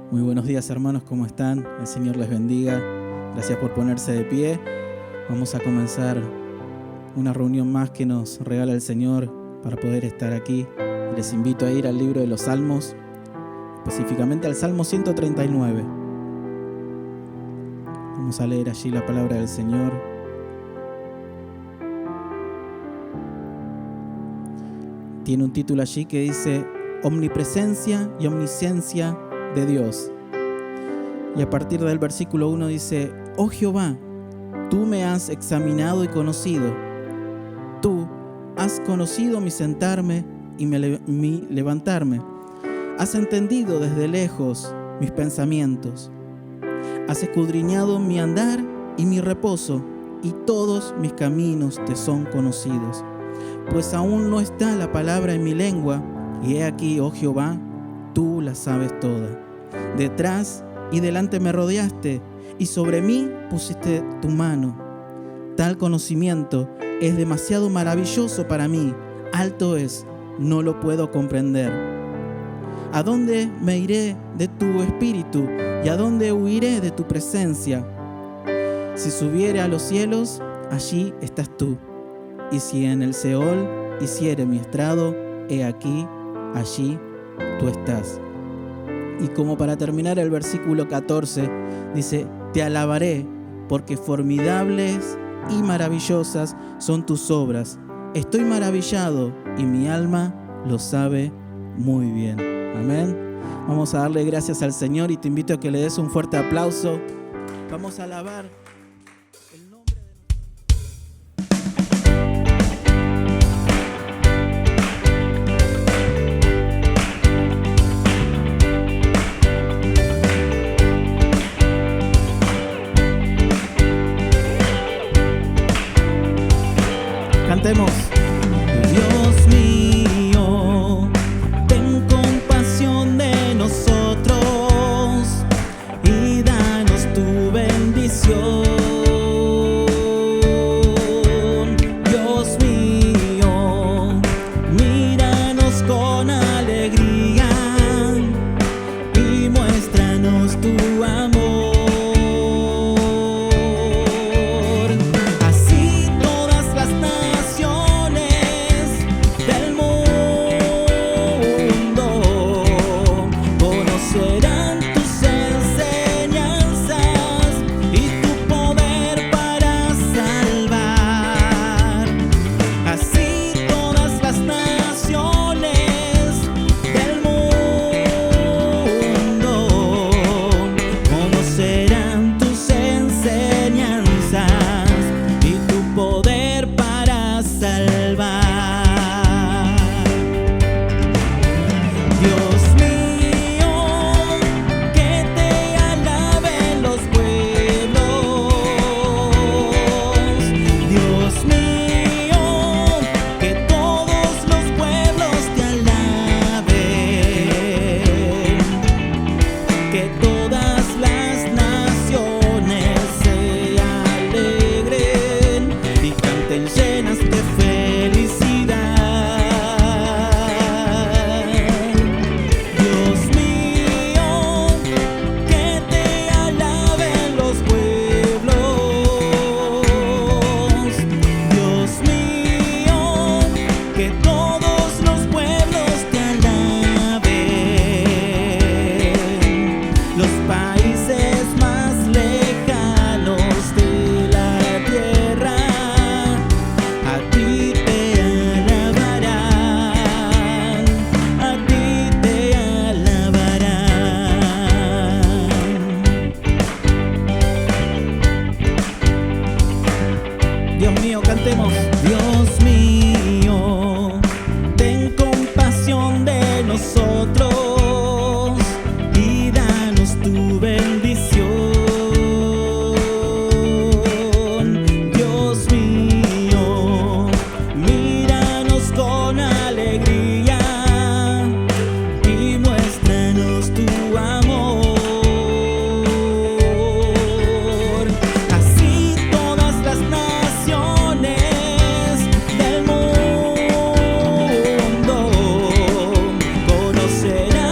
Muy buenos días, hermanos, ¿cómo están? El Señor les bendiga. Gracias por ponerse de pie. Vamos a comenzar una reunión más que nos regala el Señor para poder estar aquí. Les invito a ir al libro de los Salmos, específicamente al Salmo 139. Vamos a leer allí la palabra del Señor. Tiene un título allí que dice Omnipresencia y Omnisciencia de Dios. Y a partir del versículo 1 dice: Oh Jehová, tú me has examinado y conocido. Tú has conocido mi sentarme y mi levantarme. Has entendido desde lejos mis pensamientos. Has escudriñado mi andar y mi reposo, y todos mis caminos te son conocidos. Pues aún no está la palabra en mi lengua, y he aquí, oh Jehová, tú la sabes toda. Detrás y delante me rodeaste, y sobre mí pusiste tu mano. Tal conocimiento es demasiado maravilloso para mí, alto es, no lo puedo comprender. ¿A dónde me iré de tu espíritu, y a dónde huiré de tu presencia? Si subiere a los cielos, allí estás tú. Y si en el Seol hiciere mi estrado, he aquí, allí tú estás. Y como para terminar el versículo 14, dice: Te alabaré, porque formidables y maravillosas son tus obras. Estoy maravillado, y mi alma lo sabe muy bien. Amén. Vamos a darle gracias al Señor y te invito a que le des un fuerte aplauso. Vamos a alabar el nombre de Cantemos. Dios mío, ten compasión de nosotros y danos tu bendición. Dios mío, míranos con alegría y muéstranos tu amor. Así todas las naciones del mundo conocerán tus enseñanzas y tu poder para salvar. Así todas las naciones del mundo conocerán tus enseñanzas y tu poder para salvar. Dios mío, que te alaben los pueblos. Dios mío, que todos los pueblos te alaben. Que todas las naciones se alegren y canten llenas de felicidad. Dios mío, que te alaben los pueblos. Dios mío, que todos los pueblos te alaben. Los países más lejanos de la tierra a ti te alabarán, a ti te alabarán. Dios mío, cantemos. Dios mío, ten compasión de nosotros y danos tu bendición. Dios mío, míranos con alegría y muéstranos tu amor. Así todas las naciones del mundo conocerán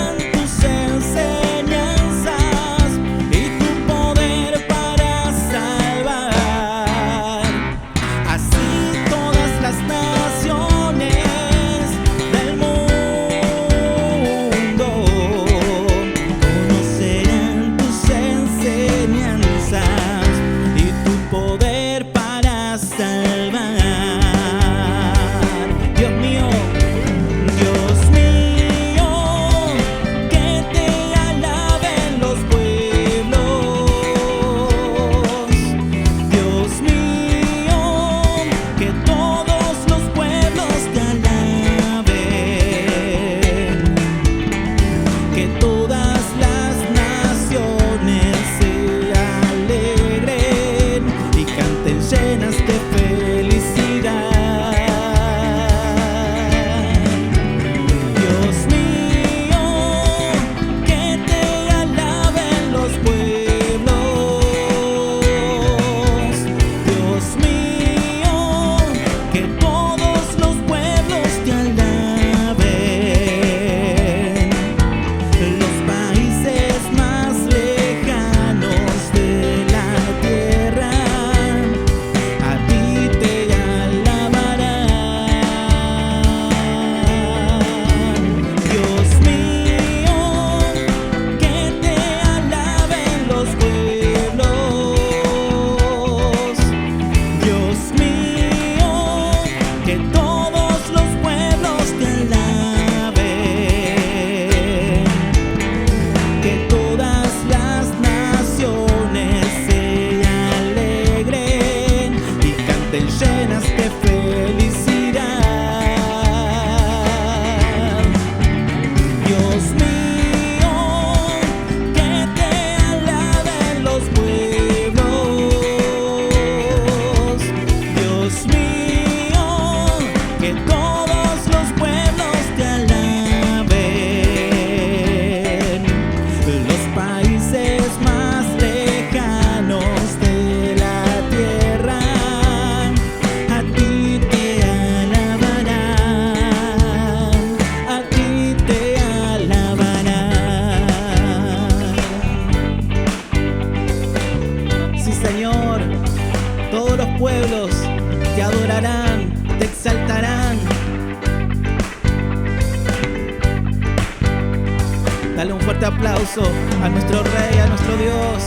Dale un fuerte aplauso a nuestro Rey, a nuestro Dios.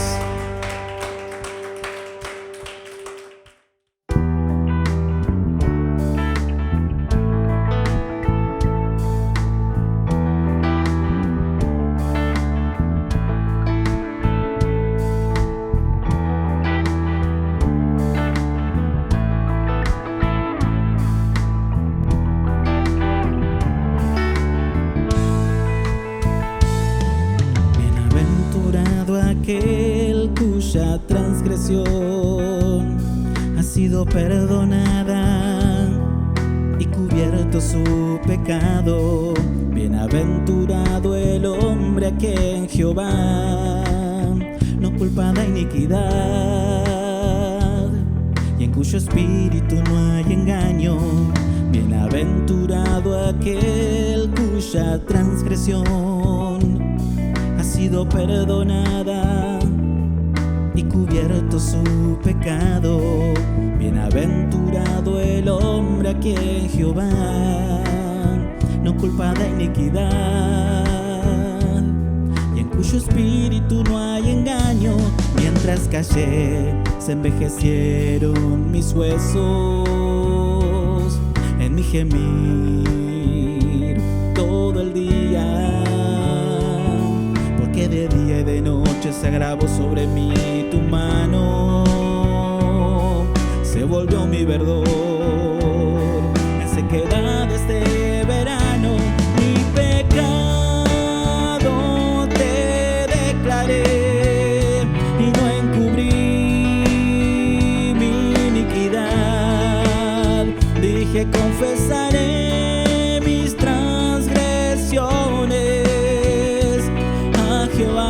Aquel cuya transgresión ha sido perdonada y cubierto su pecado. Bienaventurado el hombre a quien Jehová no culpa de iniquidad y en cuyo espíritu no hay engaño. Bienaventurado aquel cuya transgresión ha sido perdonada y cubierto su pecado. Bienaventurado el hombre a quien Jehová no culpa de iniquidad y en cuyo espíritu no hay engaño. Mientras callé, se envejecieron mis huesos en mi gemir todo el día. De día y de noche se agravó sobre mí tu mano, se volvió mi verdor en sequedad este verano. Mi pecado te declaré y no encubrí mi iniquidad. Dije confesaré mis transgresiones Jehová.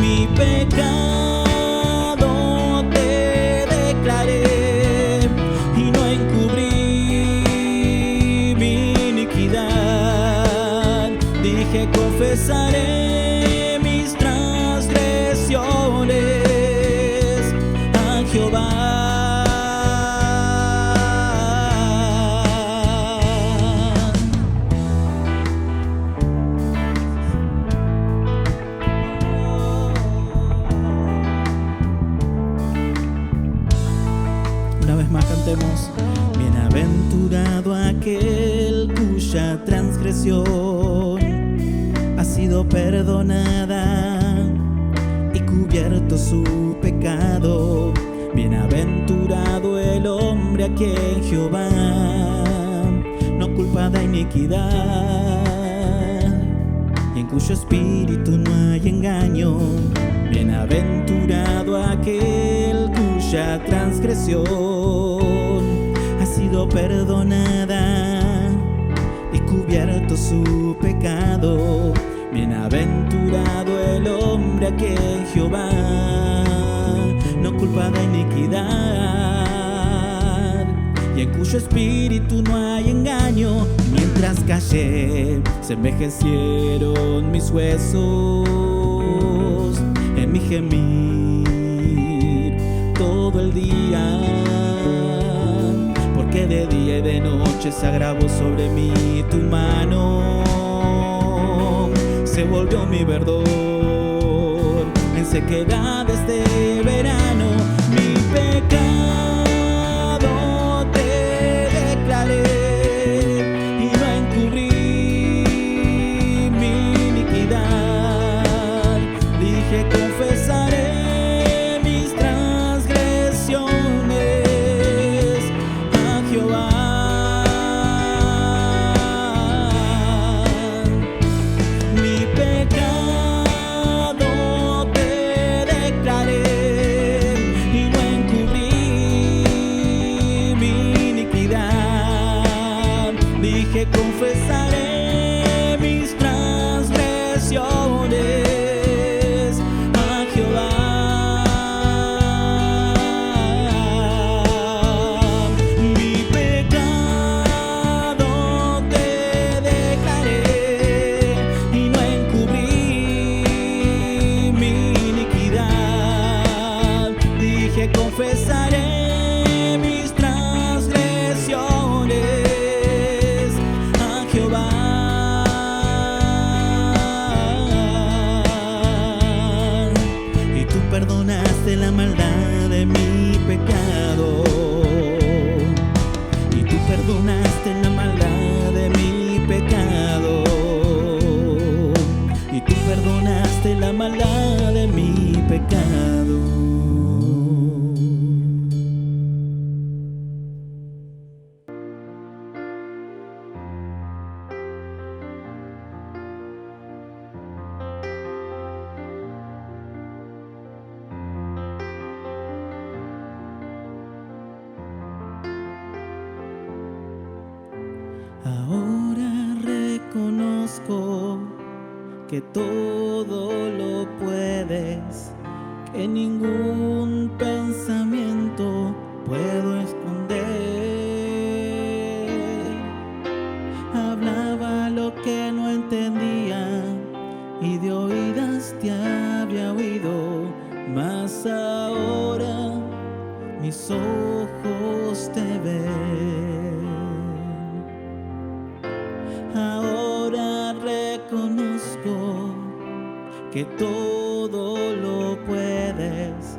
Mi pecado te declaré y no encubrí mi iniquidad. Dije confesaré mis transgresiones a Jehová. Una vez más cantemos. Bienaventurado aquel cuya transgresión ha sido perdonada y cubierto su pecado. Bienaventurado el hombre a quien Jehová no culpa de iniquidad y en cuyo espíritu no hay engaño. Bienaventurado aquel cuya transgresión ha sido perdonada y cubierto su pecado. Bienaventurado el hombre a quien Jehová no culpa de iniquidad y en cuyo espíritu no hay engaño. Mientras callé, se envejecieron mis huesos en mi gemir todo el día, porque de día y de noche se agravó sobre mí tu mano, se volvió mi verdor en sequedad este verano. Mi pecado te declaré y no encubrí mi iniquidad. Dije confesaré mis transgresiones a Jehová. Mi pecado te declaré y no encubrí mi iniquidad. Dije confesaré mis transgresiones a Jehová. Mi pecado te declaré y no encubrí mi iniquidad. Dije confesaré mis transgresiones la maldad de mi pecado. Y tú perdonaste la maldad de mi pecado. Y tú perdonaste la maldad de mi pecado. Ahora reconozco que todo lo puedes, que ningún pensamiento puedo esconder. Hablaba lo que no entendía y de oídas te había oído, mas ahora mis ojos te ven. Ahora reconozco que todo lo puedes,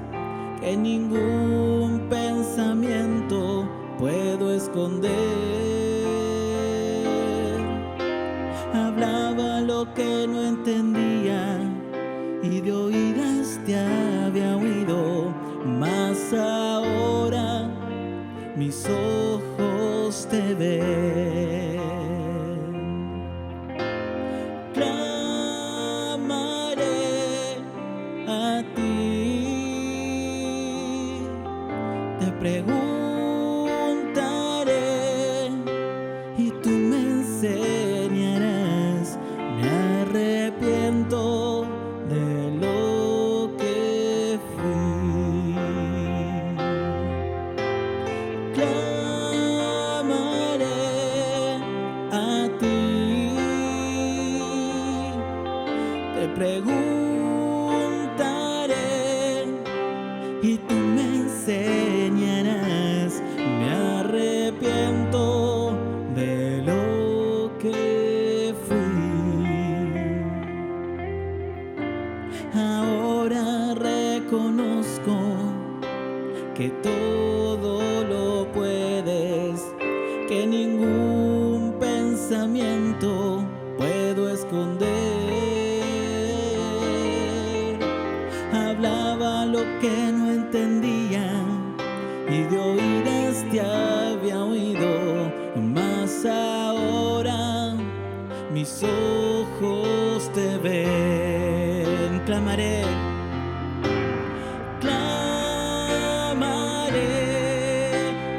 que ningún pensamiento puedo esconder. Hablaba lo que no entendía y de oídas te había oído, mas ahora mis ojos te ven. Te preguntaré y tú me enseñarás. Me arrepiento de lo que fui. Clamaré a ti. Te preguntaré y tú me enseñarás. Me arrepiento de lo que fui. Ahora reconozco que todo lo puedes, que ningún pensamiento puedo esconder. Hablaba lo que no entendía y de oídas te había oído, mas ahora mis ojos te ven. Clamaré, clamaré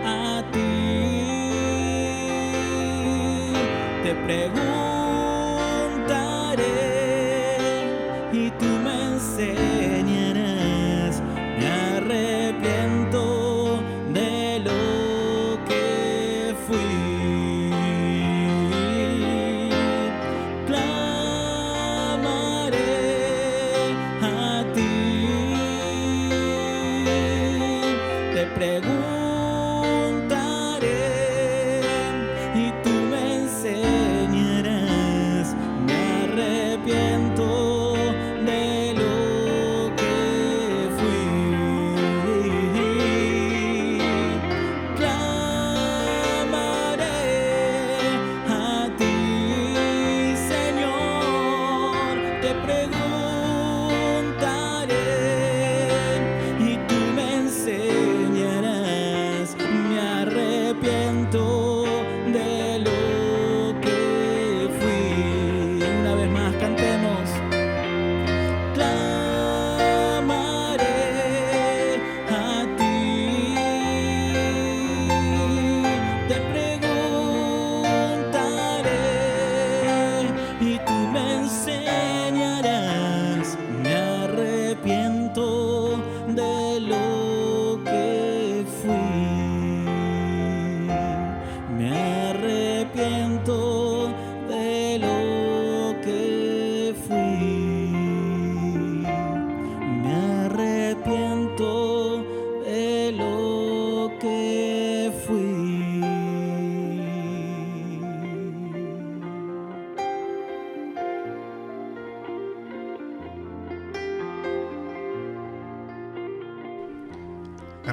a ti. Te preguntaré y tú me enseñarás. Me arrepiento de lo que fui. Clamaré a ti. Te preguntaré y tú me enseñarás. Me arrepiento de lo que fui. Clamaré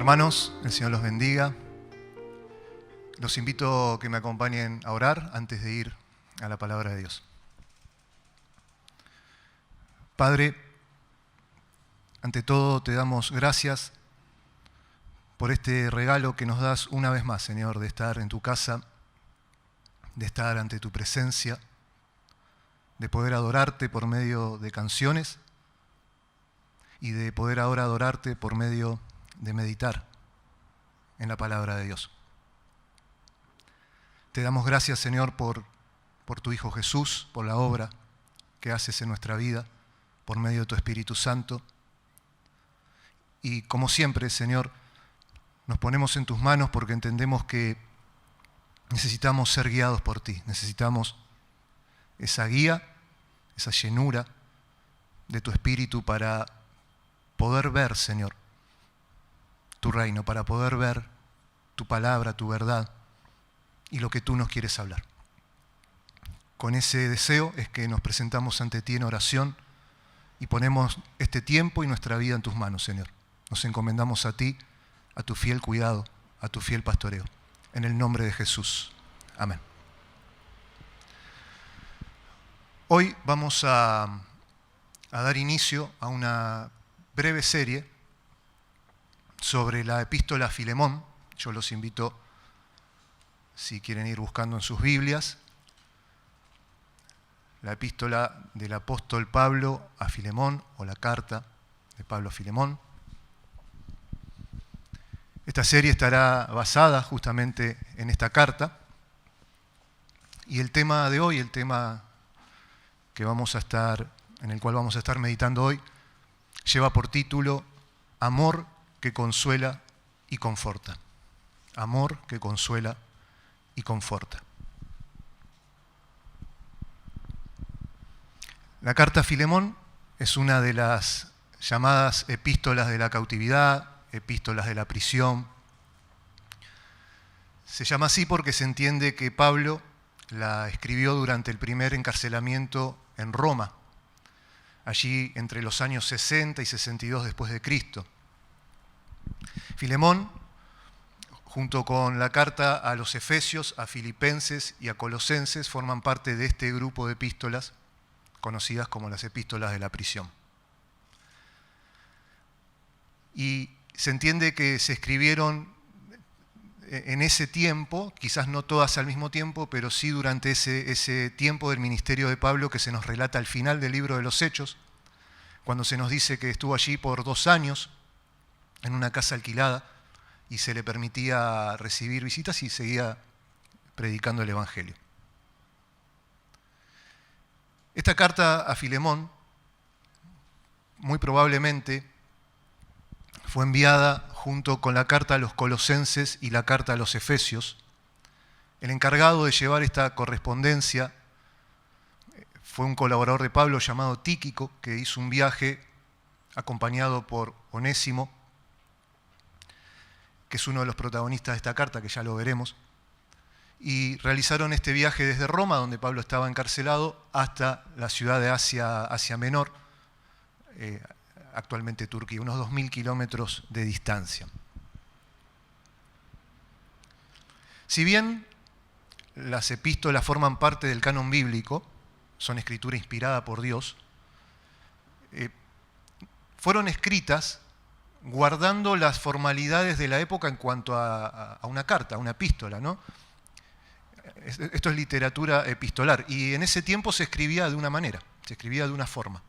Hermanos, el Señor los bendiga. Los invito a que me acompañen a orar antes de ir a la palabra de Dios. Padre, ante todo te damos gracias por este regalo que nos das una vez más, Señor, de estar en tu casa, de estar ante tu presencia, de poder adorarte por medio de canciones y de poder ahora adorarte por medio de meditar en la palabra de Dios. Te damos gracias, Señor, por tu Hijo Jesús, por la obra que haces en nuestra vida, por medio de tu Espíritu Santo. Y como siempre, Señor, nos ponemos en tus manos porque entendemos que necesitamos ser guiados por ti. Necesitamos esa guía, esa llenura de tu Espíritu para poder ver, Señor, tu reino, para poder ver tu palabra, tu verdad y lo que tú nos quieres hablar. Con ese deseo es que nos presentamos ante ti en oración y ponemos este tiempo y nuestra vida en tus manos, Señor. Nos encomendamos a ti, a tu fiel cuidado, a tu fiel pastoreo. En el nombre de Jesús. Amén. Hoy vamos a dar inicio a una breve serie sobre la epístola a Filemón. Yo los invito, si quieren ir buscando en sus Biblias, la epístola del apóstol Pablo a Filemón, o la carta de Pablo a Filemón. Esta serie estará basada justamente en esta carta, y el tema de hoy, el tema en el cual vamos a estar meditando hoy, lleva por título Amor que consuela y conforta. Amor que consuela y conforta. La carta a Filemón es una de las llamadas epístolas de la cautividad, epístolas de la prisión. Se llama así porque se entiende que Pablo la escribió durante el primer encarcelamiento en Roma, allí entre los años 60 y 62 después de Cristo. Filemón, junto con la carta a los Efesios, a Filipenses y a Colosenses, forman parte de este grupo de epístolas conocidas como las epístolas de la prisión. Y se entiende que se escribieron en ese tiempo, quizás no todas al mismo tiempo, pero sí durante ese tiempo del ministerio de Pablo que se nos relata al final del libro de los Hechos, cuando se nos dice que estuvo allí por 2 años en una casa alquilada y se le permitía recibir visitas y seguía predicando el Evangelio. Esta carta a Filemón muy probablemente fue enviada junto con la carta a los Colosenses y la carta a los Efesios. El encargado de llevar esta correspondencia fue un colaborador de Pablo llamado Tíquico, que hizo un viaje acompañado por Onésimo, que es uno de los protagonistas de esta carta, que ya lo veremos, y realizaron este viaje desde Roma, donde Pablo estaba encarcelado, hasta la ciudad de Asia Menor, actualmente Turquía, unos 2.000 kilómetros de distancia. Si bien las epístolas forman parte del canon bíblico, son escritura inspirada por Dios, fueron escritas guardando las formalidades de la época en cuanto a una carta, a una epístola, ¿no? Esto es literatura epistolar, y en ese tiempo se escribía de una manera, se escribía de una forma.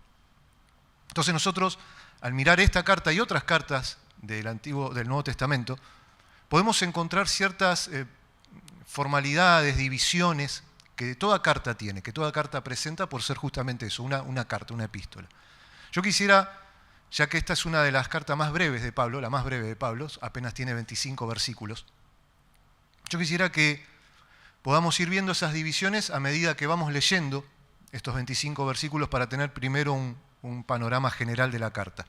Entonces nosotros, al mirar esta carta y otras cartas del Nuevo Testamento, podemos encontrar ciertas formalidades, divisiones que toda carta tiene, que toda carta presenta por ser justamente eso, una carta, una epístola. Yo quisiera, ya que esta es una de las cartas más breves de Pablo, la más breve de Pablo, apenas tiene 25 versículos, yo quisiera que podamos ir viendo esas divisiones a medida que vamos leyendo estos 25 versículos para tener primero un panorama general de la carta.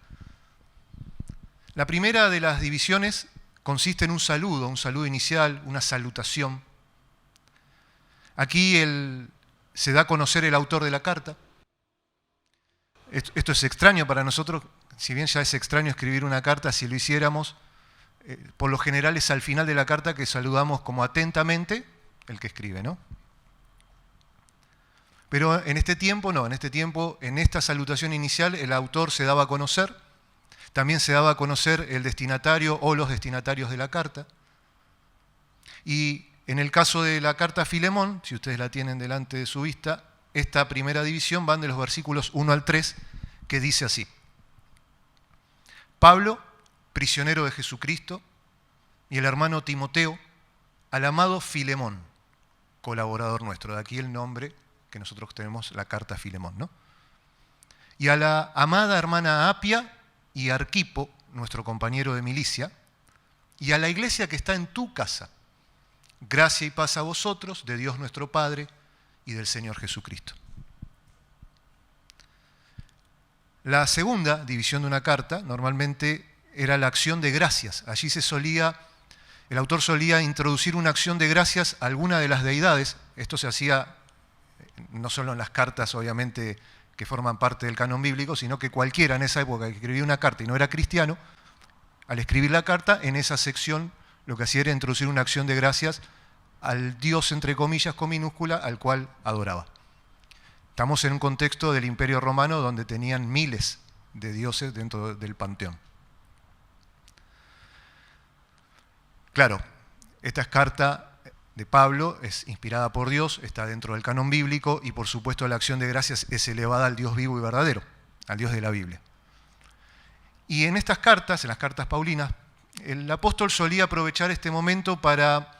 La primera de las divisiones consiste en un saludo inicial, una salutación. Aquí se da a conocer el autor de la carta. Esto es extraño para nosotros, si bien ya es extraño escribir una carta, si lo hiciéramos, por lo general es al final de la carta que saludamos como atentamente el que escribe, ¿no? Pero en este tiempo no, en esta salutación inicial el autor se daba a conocer, también se daba a conocer el destinatario o los destinatarios de la carta. Y en el caso de la carta a Filemón, si ustedes la tienen delante de su vista, esta primera división van de los versículos 1 al 3, que dice así: Pablo, prisionero de Jesucristo, y el hermano Timoteo, al amado Filemón, colaborador nuestro, de aquí el nombre que nosotros tenemos, la carta a Filemón, ¿no? Y a la amada hermana Apia y Arquipo, nuestro compañero de milicia, y a la iglesia que está en tu casa, gracia y paz a vosotros, de Dios nuestro Padre y del Señor Jesucristo. La segunda división de una carta normalmente era la acción de gracias. Allí el autor solía introducir una acción de gracias a alguna de las deidades. Esto se hacía no solo en las cartas, obviamente, que forman parte del canon bíblico, sino que cualquiera en esa época que escribía una carta y no era cristiano, al escribir la carta, en esa sección lo que hacía era introducir una acción de gracias al Dios, entre comillas, con minúscula, al cual adoraba. Estamos en un contexto del Imperio Romano donde tenían miles de dioses dentro del panteón. Claro, esta carta de Pablo es inspirada por Dios, está dentro del canon bíblico y por supuesto la acción de gracias es elevada al Dios vivo y verdadero, al Dios de la Biblia. Y en estas cartas, en las cartas paulinas, el apóstol solía aprovechar este momento para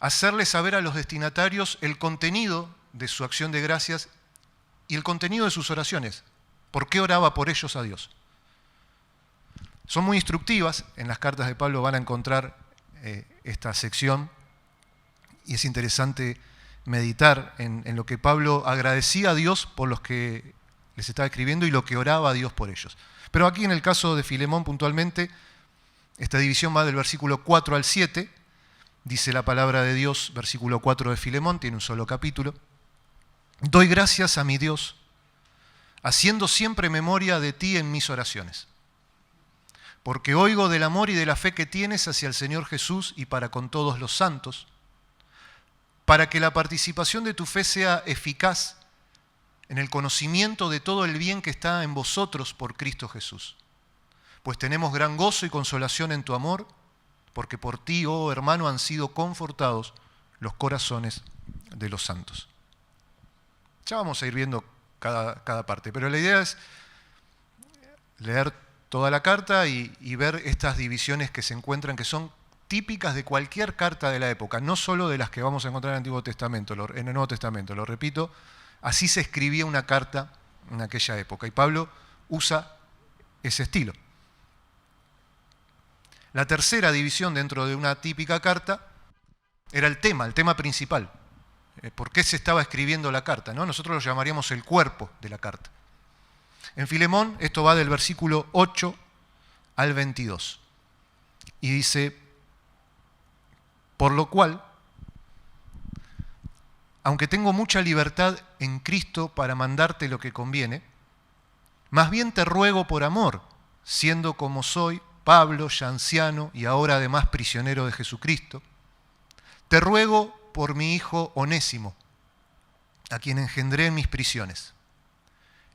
hacerle saber a los destinatarios el contenido de su acción de gracias y el contenido de sus oraciones. ¿Por qué oraba por ellos a Dios? Son muy instructivas, en las cartas de Pablo van a encontrar esta sección y es interesante meditar en lo que Pablo agradecía a Dios por los que les estaba escribiendo y lo que oraba a Dios por ellos. Pero aquí en el caso de Filemón puntualmente, esta división va del versículo 4 al 7, dice la palabra de Dios, versículo 4 de Filemón, tiene un solo capítulo. Doy gracias a mi Dios, haciendo siempre memoria de ti en mis oraciones, porque oigo del amor y de la fe que tienes hacia el Señor Jesús y para con todos los santos, para que la participación de tu fe sea eficaz en el conocimiento de todo el bien que está en vosotros por Cristo Jesús. Pues tenemos gran gozo y consolación en tu amor, porque por ti, oh hermano, han sido confortados los corazones de los santos. Ya vamos a ir viendo cada parte, pero la idea es leer toda la carta y ver estas divisiones que se encuentran, que son típicas de cualquier carta de la época, no solo de las que vamos a encontrar en el Antiguo Testamento, en el Nuevo Testamento, lo repito, así se escribía una carta en aquella época, y Pablo usa ese estilo. La tercera división dentro de una típica carta era el tema principal. ¿Por qué se estaba escribiendo la carta? ¿No? Nosotros lo llamaríamos el cuerpo de la carta. En Filemón esto va del versículo 8 al 22. Y dice: por lo cual, aunque tengo mucha libertad en Cristo para mandarte lo que conviene, más bien te ruego por amor, siendo como soy, Pablo, ya anciano y ahora además prisionero de Jesucristo, te ruego por mi hijo Onésimo, a quien engendré en mis prisiones,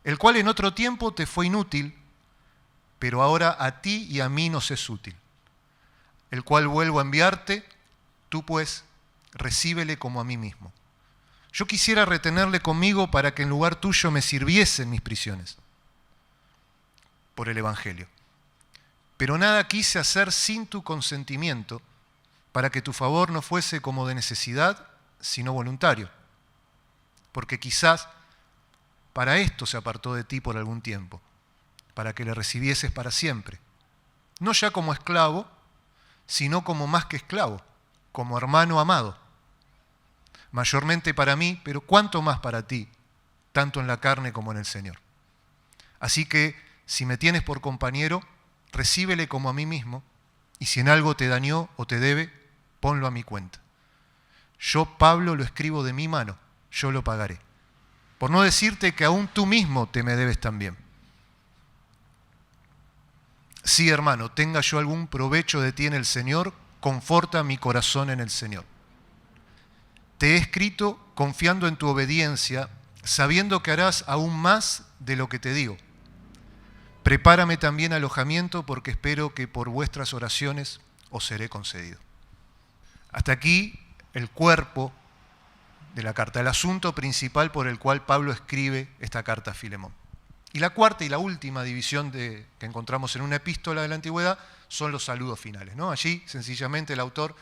el cual en otro tiempo te fue inútil, pero ahora a ti y a mí nos es útil, el cual vuelvo a enviarte, tú pues recíbele como a mí mismo. Yo quisiera retenerle conmigo para que en lugar tuyo me sirviese en mis prisiones por el Evangelio. Pero nada quise hacer sin tu consentimiento, para que tu favor no fuese como de necesidad, sino voluntario. Porque quizás para esto se apartó de ti por algún tiempo, para que le recibieses para siempre. No ya como esclavo, sino como más que esclavo, como hermano amado. Mayormente para mí, pero cuánto más para ti, tanto en la carne como en el Señor. Así que, si me tienes por compañero, recíbele como a mí mismo, y si en algo te dañó o te debe, ponlo a mi cuenta. Yo, Pablo, lo escribo de mi mano, yo lo pagaré. Por no decirte que aún tú mismo te me debes también. Sí, hermano, tenga yo algún provecho de ti en el Señor, conforta mi corazón en el Señor. Te he escrito confiando en tu obediencia, sabiendo que harás aún más de lo que te digo. Prepárame también alojamiento, porque espero que por vuestras oraciones os seré concedido. Hasta aquí el cuerpo de la carta, el asunto principal por el cual Pablo escribe esta carta a Filemón. Y la cuarta y la última división que encontramos en una epístola de la antigüedad son los saludos finales, ¿no? Allí sencillamente el autor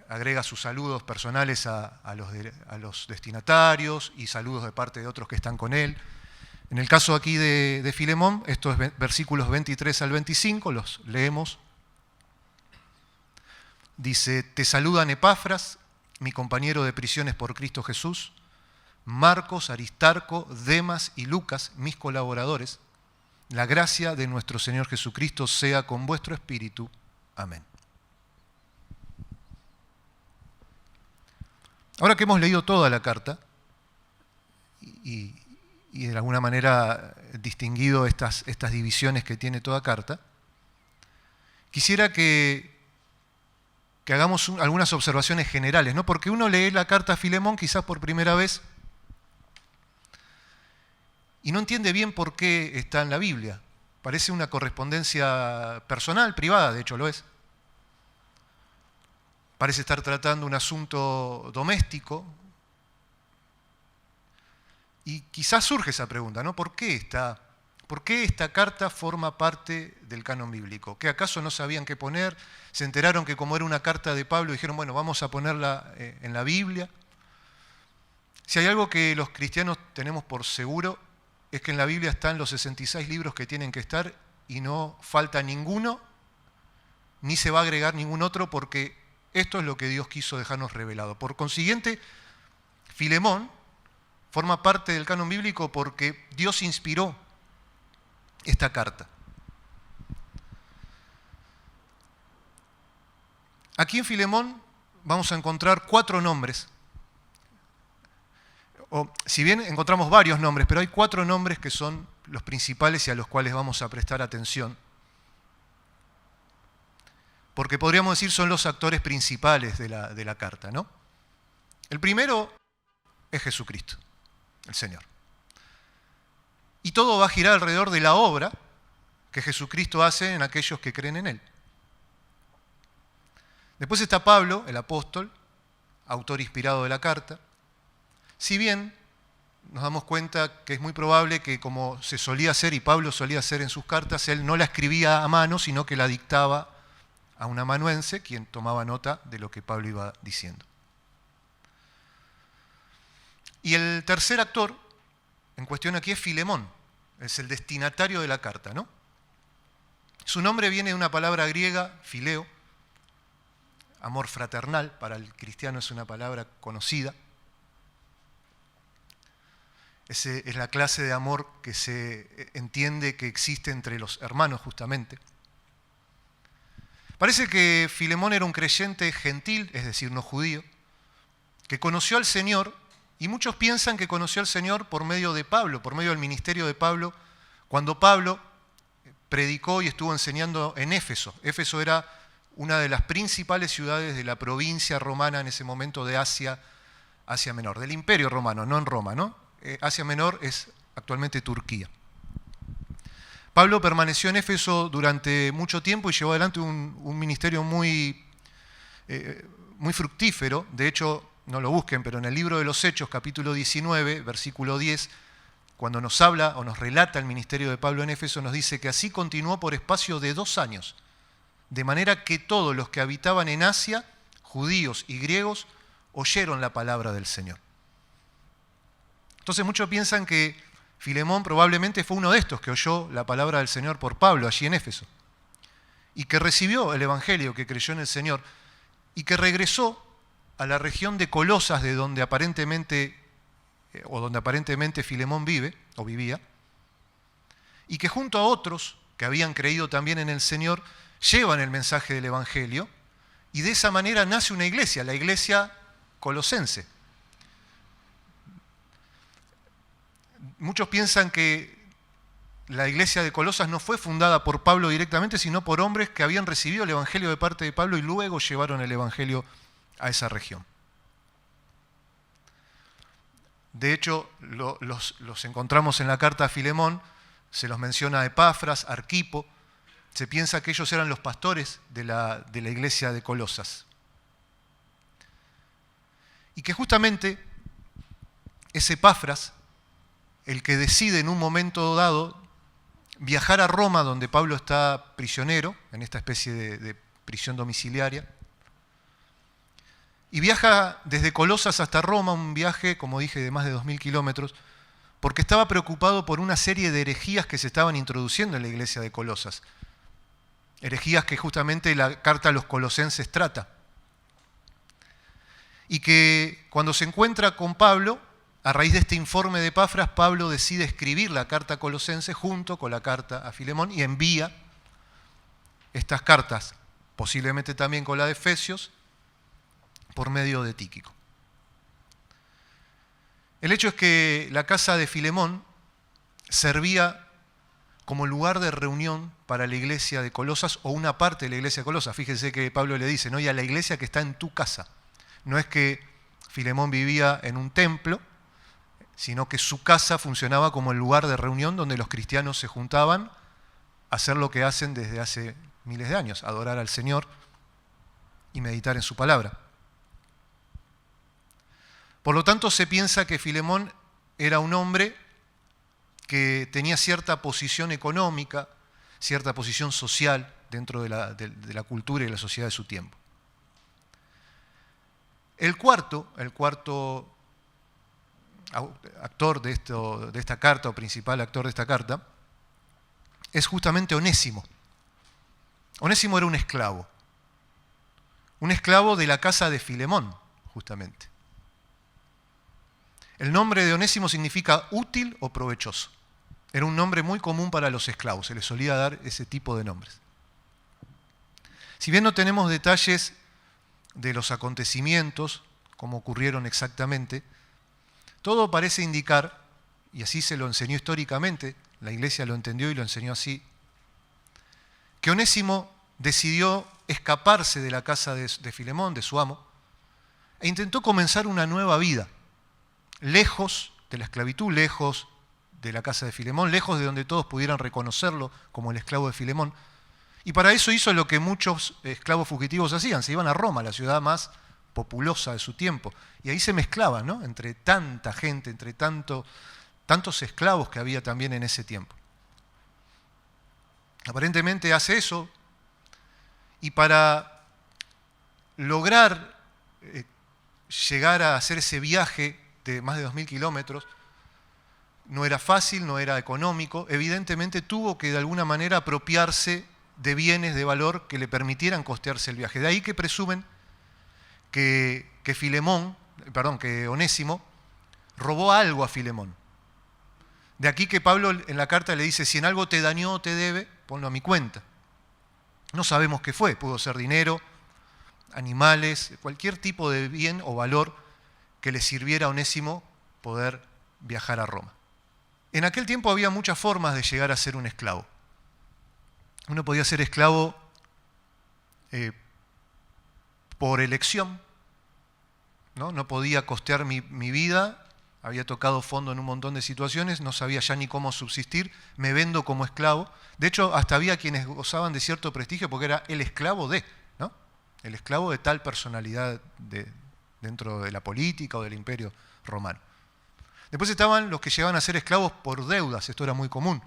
agrega sus saludos personales a los destinatarios y saludos de parte de otros que están con él. En el caso aquí de Filemón, estos versículos 23 al 25, los leemos. Dice: te saludan Epafras, mi compañero de prisiones por Cristo Jesús, Marcos, Aristarco, Demas y Lucas, mis colaboradores. La gracia de nuestro Señor Jesucristo sea con vuestro espíritu. Amén. Ahora que hemos leído toda la carta y de alguna manera distinguido estas divisiones que tiene toda carta, quisiera que hagamos algunas observaciones generales, ¿no? Porque uno lee la carta a Filemón quizás por primera vez y no entiende bien por qué está en la Biblia. Parece una correspondencia personal, privada, de hecho lo es. Parece estar tratando un asunto doméstico. Y quizás surge esa pregunta, ¿no? ¿Por qué esta carta forma parte del canon bíblico? ¿Que acaso no sabían qué poner? ¿Se enteraron que como era una carta de Pablo dijeron, bueno, vamos a ponerla en la Biblia? Si hay algo que los cristianos tenemos por seguro, es que en la Biblia están los 66 libros que tienen que estar y no falta ninguno, ni se va a agregar ningún otro, porque esto es lo que Dios quiso dejarnos revelado. Por consiguiente, Filemón forma parte del canon bíblico porque Dios inspiró esta carta. Aquí en Filemón vamos a encontrar 4 nombres. O, si bien encontramos varios nombres, pero hay 4 nombres que son los principales y a los cuales vamos a prestar atención. Porque podríamos decir son los actores principales de la carta, ¿no? El primero es Jesucristo, el Señor. Y todo va a girar alrededor de la obra que Jesucristo hace en aquellos que creen en Él. Después está Pablo, el apóstol, autor inspirado de la carta. Si bien nos damos cuenta que es muy probable que, como se solía hacer y Pablo solía hacer en sus cartas, él no la escribía a mano, sino que la dictaba a un amanuense, quien tomaba nota de lo que Pablo iba diciendo. Y el tercer actor en cuestión aquí es Filemón, es el destinatario de la carta, ¿no? Su nombre viene de una palabra griega, fileo, amor fraternal, para el cristiano es una palabra conocida. Es la clase de amor que se entiende que existe entre los hermanos, justamente. Parece que Filemón era un creyente gentil, es decir, no judío, que conoció al Señor, y muchos piensan que conoció al Señor por medio de Pablo, por medio del ministerio de Pablo, cuando Pablo predicó y estuvo enseñando en Éfeso. Éfeso era una de las principales ciudades de la provincia romana en ese momento de Asia Menor, del Imperio Romano, no en Roma, ¿no? Asia Menor es actualmente Turquía. Pablo permaneció en Éfeso durante mucho tiempo y llevó adelante un ministerio muy fructífero. De hecho, no lo busquen, pero en el libro de los Hechos, capítulo 19, versículo 10, cuando nos habla o nos relata el ministerio de Pablo en Éfeso, nos dice que así continuó por espacio de 2 años, de manera que todos los que habitaban en Asia, judíos y griegos, oyeron la palabra del Señor. Entonces muchos piensan que Filemón probablemente fue uno de estos que oyó la palabra del Señor por Pablo allí en Éfeso y que recibió el Evangelio, que creyó en el Señor y que regresó a la región de Colosas, de donde aparentemente Filemón vive o vivía, y que junto a otros que habían creído también en el Señor llevan el mensaje del Evangelio, y de esa manera nace una iglesia, la iglesia colosense. Muchos piensan que la iglesia de Colosas no fue fundada por Pablo directamente, sino por hombres que habían recibido el evangelio de parte de Pablo y luego llevaron el evangelio a esa región. De hecho, los encontramos en la carta a Filemón, se los menciona a Epafras, Arquipo. Se piensa que ellos eran los pastores de la iglesia de Colosas. Y que justamente es Epafras el que decide en un momento dado viajar a Roma, donde Pablo está prisionero, en esta especie de prisión domiciliaria. Y viaja desde Colosas hasta Roma, un viaje, como dije, de más de 2000 kilómetros, porque estaba preocupado por una serie de herejías que se estaban introduciendo en la iglesia de Colosas. Herejías que justamente la carta a los colosenses trata. Y que cuando se encuentra con Pablo, a raíz de este informe de Epafras, Pablo decide escribir la carta a Colosenses junto con la carta a Filemón y envía estas cartas, posiblemente también con la de Efesios, por medio de Tíquico. El hecho es que la casa de Filemón servía como lugar de reunión para la iglesia de Colosas o una parte de la iglesia de Colosas. Fíjense que Pablo le dice, ¿no? Y a la iglesia que está en tu casa. No es que Filemón vivía en un templo, sino que su casa funcionaba como el lugar de reunión donde los cristianos se juntaban a hacer lo que hacen desde hace miles de años, adorar al Señor y meditar en su palabra. Por lo tanto, se piensa que Filemón era un hombre que tenía cierta posición económica, cierta posición social dentro de la cultura y de la sociedad de su tiempo. El cuarto actor de esta carta, o principal actor de esta carta, es justamente Onésimo. Onésimo era un esclavo de la casa de Filemón, justamente. El nombre de Onésimo significa útil o provechoso. Era un nombre muy común para los esclavos, se les solía dar ese tipo de nombres. Si bien no tenemos detalles de los acontecimientos, como ocurrieron exactamente, todo parece indicar, y así se lo enseñó históricamente, la iglesia lo entendió y lo enseñó así, que Onésimo decidió escaparse de la casa de Filemón, de su amo, e intentó comenzar una nueva vida, lejos de la esclavitud, lejos de la casa de Filemón, lejos de donde todos pudieran reconocerlo como el esclavo de Filemón. Y para eso hizo lo que muchos esclavos fugitivos hacían, se iban a Roma, la ciudad más populosa de su tiempo, y ahí se mezclaban, ¿no? Entre tanta gente, entre tantos esclavos que había también en ese tiempo. Aparentemente hace eso, y para lograr llegar a hacer ese viaje de más de 2000 kilómetros, no era fácil, no era económico, evidentemente tuvo que de alguna manera apropiarse de bienes de valor que le permitieran costearse el viaje. De ahí que presumen que Onésimo robó algo a Filemón. De aquí que Pablo en la carta le dice, si en algo te dañó o te debe, ponlo a mi cuenta. No sabemos qué fue, pudo ser dinero, animales, cualquier tipo de bien o valor que le sirviera a Onésimo poder viajar a Roma. En aquel tiempo había muchas formas de llegar a ser un esclavo. Uno podía ser esclavo por elección, no podía costear mi vida, había tocado fondo en un montón de situaciones, no sabía ya ni cómo subsistir, me vendo como esclavo. De hecho, hasta había quienes gozaban de cierto prestigio porque era el esclavo de, ¿no? El esclavo de tal personalidad dentro de la política o del imperio romano. Después estaban los que llegaban a ser esclavos por deudas, esto era muy común.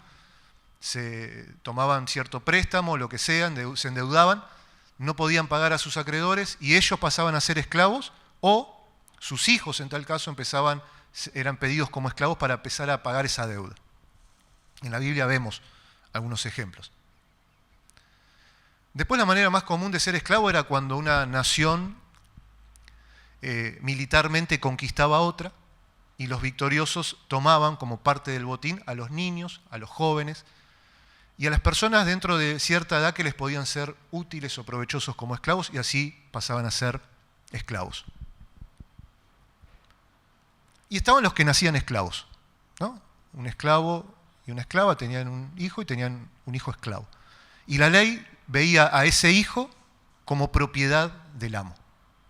Se tomaban cierto préstamo, lo que sea, se endeudaban, no podían pagar a sus acreedores y ellos pasaban a ser esclavos o sus hijos en tal caso eran pedidos como esclavos para empezar a pagar esa deuda. En la Biblia vemos algunos ejemplos. Después la manera más común de ser esclavo era cuando una nación militarmente conquistaba a otra y los victoriosos tomaban como parte del botín a los niños, a los jóvenes y a las personas dentro de cierta edad que les podían ser útiles o provechosos como esclavos y así pasaban a ser esclavos. Y estaban los que nacían esclavos, ¿no? Un esclavo y una esclava tenían un hijo y tenían un hijo esclavo. Y la ley veía a ese hijo como propiedad del amo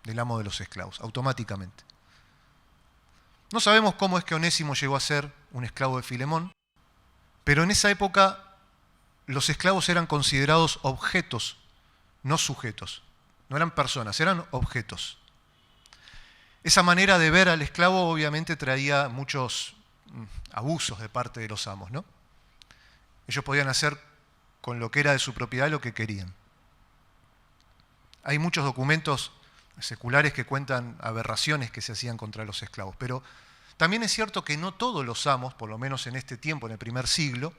de los esclavos, automáticamente. No sabemos cómo es que Onésimo llegó a ser un esclavo de Filemón, pero en esa época los esclavos eran considerados objetos, no sujetos. No eran personas, eran objetos. Esa manera de ver al esclavo obviamente traía muchos abusos de parte de los amos, ¿no? Ellos podían hacer con lo que era de su propiedad lo que querían. Hay muchos documentos seculares que cuentan aberraciones que se hacían contra los esclavos, pero también es cierto que no todos los amos, por lo menos en este tiempo, en el primer siglo,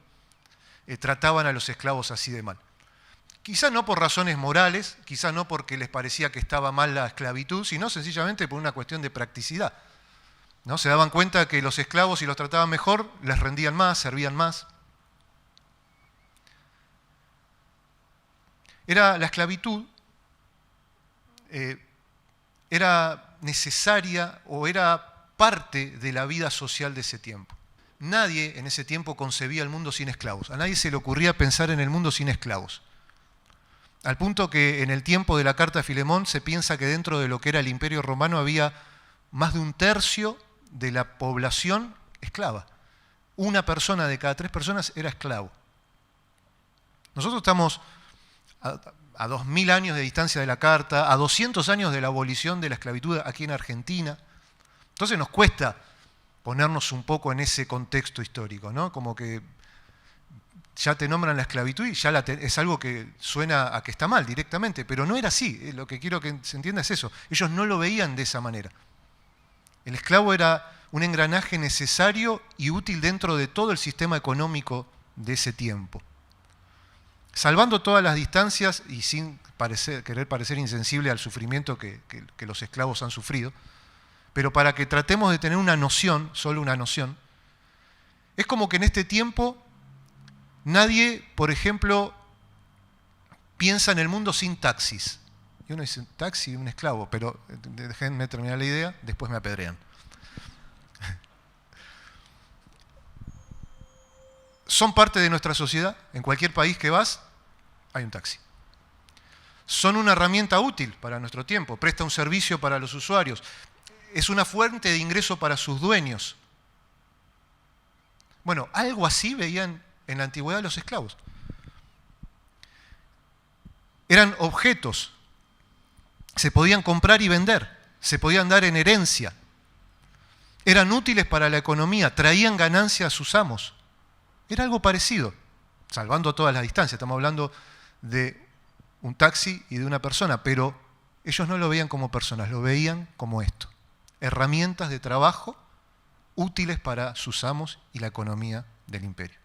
trataban a los esclavos así de mal. Quizá no por razones morales, quizá no porque les parecía que estaba mal la esclavitud, sino sencillamente por una cuestión de practicidad, ¿no? Se daban cuenta que los esclavos, si los trataban mejor, les rendían más, servían más. La esclavitud era necesaria o era parte de la vida social de ese tiempo. Nadie en ese tiempo concebía el mundo sin esclavos. A nadie se le ocurría pensar en el mundo sin esclavos. Al punto que en el tiempo de la carta a Filemón se piensa que dentro de lo que era el Imperio Romano había más de 1/3 de la población esclava. Una persona de cada 3 personas era esclavo. Nosotros estamos a 2000 años de distancia de la carta, a 200 años de la abolición de la esclavitud aquí en Argentina. Entonces nos cuesta ponernos un poco en ese contexto histórico, ¿no? Como que ya te nombran la esclavitud y ya es algo que suena a que está mal directamente, pero no era así. Lo que quiero que se entienda es eso. Ellos no lo veían de esa manera. El esclavo era un engranaje necesario y útil dentro de todo el sistema económico de ese tiempo. Salvando todas las distancias y sin querer parecer insensible al sufrimiento que los esclavos han sufrido, pero para que tratemos de tener una noción, solo una noción, es como que en este tiempo nadie, por ejemplo, piensa en el mundo sin taxis. Y uno dice, taxi, un esclavo, pero déjenme terminar la idea, después me apedrean. Son parte de nuestra sociedad. En cualquier país que vas, hay un taxi. Son una herramienta útil para nuestro tiempo, presta un servicio para los usuarios, es una fuente de ingreso para sus dueños. Bueno, algo así veían en la antigüedad los esclavos. Eran objetos, se podían comprar y vender, se podían dar en herencia, eran útiles para la economía, traían ganancia a sus amos. Era algo parecido, salvando todas las distancias, estamos hablando de un taxi y de una persona, pero ellos no lo veían como personas, lo veían como esto, herramientas de trabajo útiles para sus amos y la economía del imperio.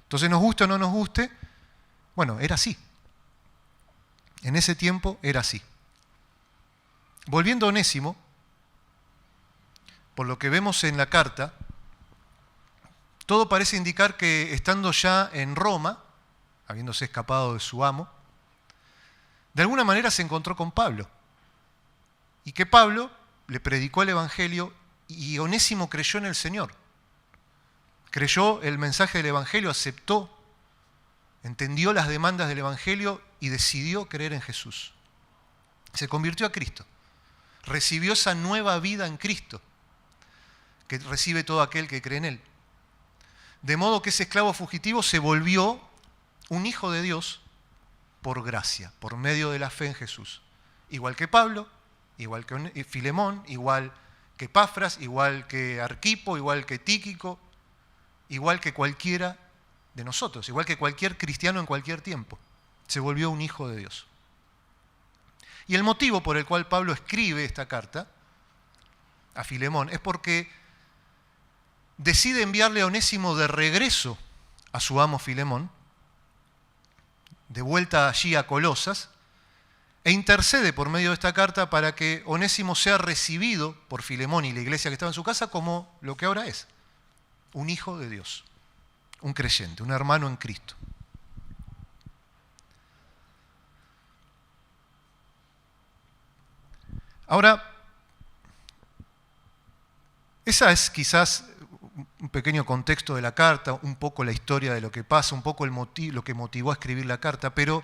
Entonces, nos guste o no nos guste, bueno, era así. En ese tiempo era así. Volviendo a Onésimo, por lo que vemos en la carta, todo parece indicar que estando ya en Roma, habiéndose escapado de su amo, de alguna manera se encontró con Pablo. Y que Pablo le predicó el Evangelio y Onésimo creyó en el Señor. Creyó el mensaje del Evangelio, aceptó, entendió las demandas del Evangelio y decidió creer en Jesús. Se convirtió a Cristo. Recibió esa nueva vida en Cristo que recibe todo aquel que cree en Él. De modo que ese esclavo fugitivo se volvió un hijo de Dios por gracia, por medio de la fe en Jesús. Igual que Pablo, igual que Filemón, igual que Epafras, igual que Arquipo, igual que Tíquico, igual que cualquiera de nosotros, igual que cualquier cristiano en cualquier tiempo. Se volvió un hijo de Dios. Y el motivo por el cual Pablo escribe esta carta a Filemón es porque decide enviarle a Onésimo de regreso a su amo Filemón, de vuelta allí a Colosas, e intercede por medio de esta carta para que Onésimo sea recibido por Filemón y la iglesia que estaba en su casa como lo que ahora es, un hijo de Dios, un creyente, un hermano en Cristo. Ahora, esa es quizás un pequeño contexto de la carta, un poco la historia de lo que pasa, un poco lo que motivó a escribir la carta, pero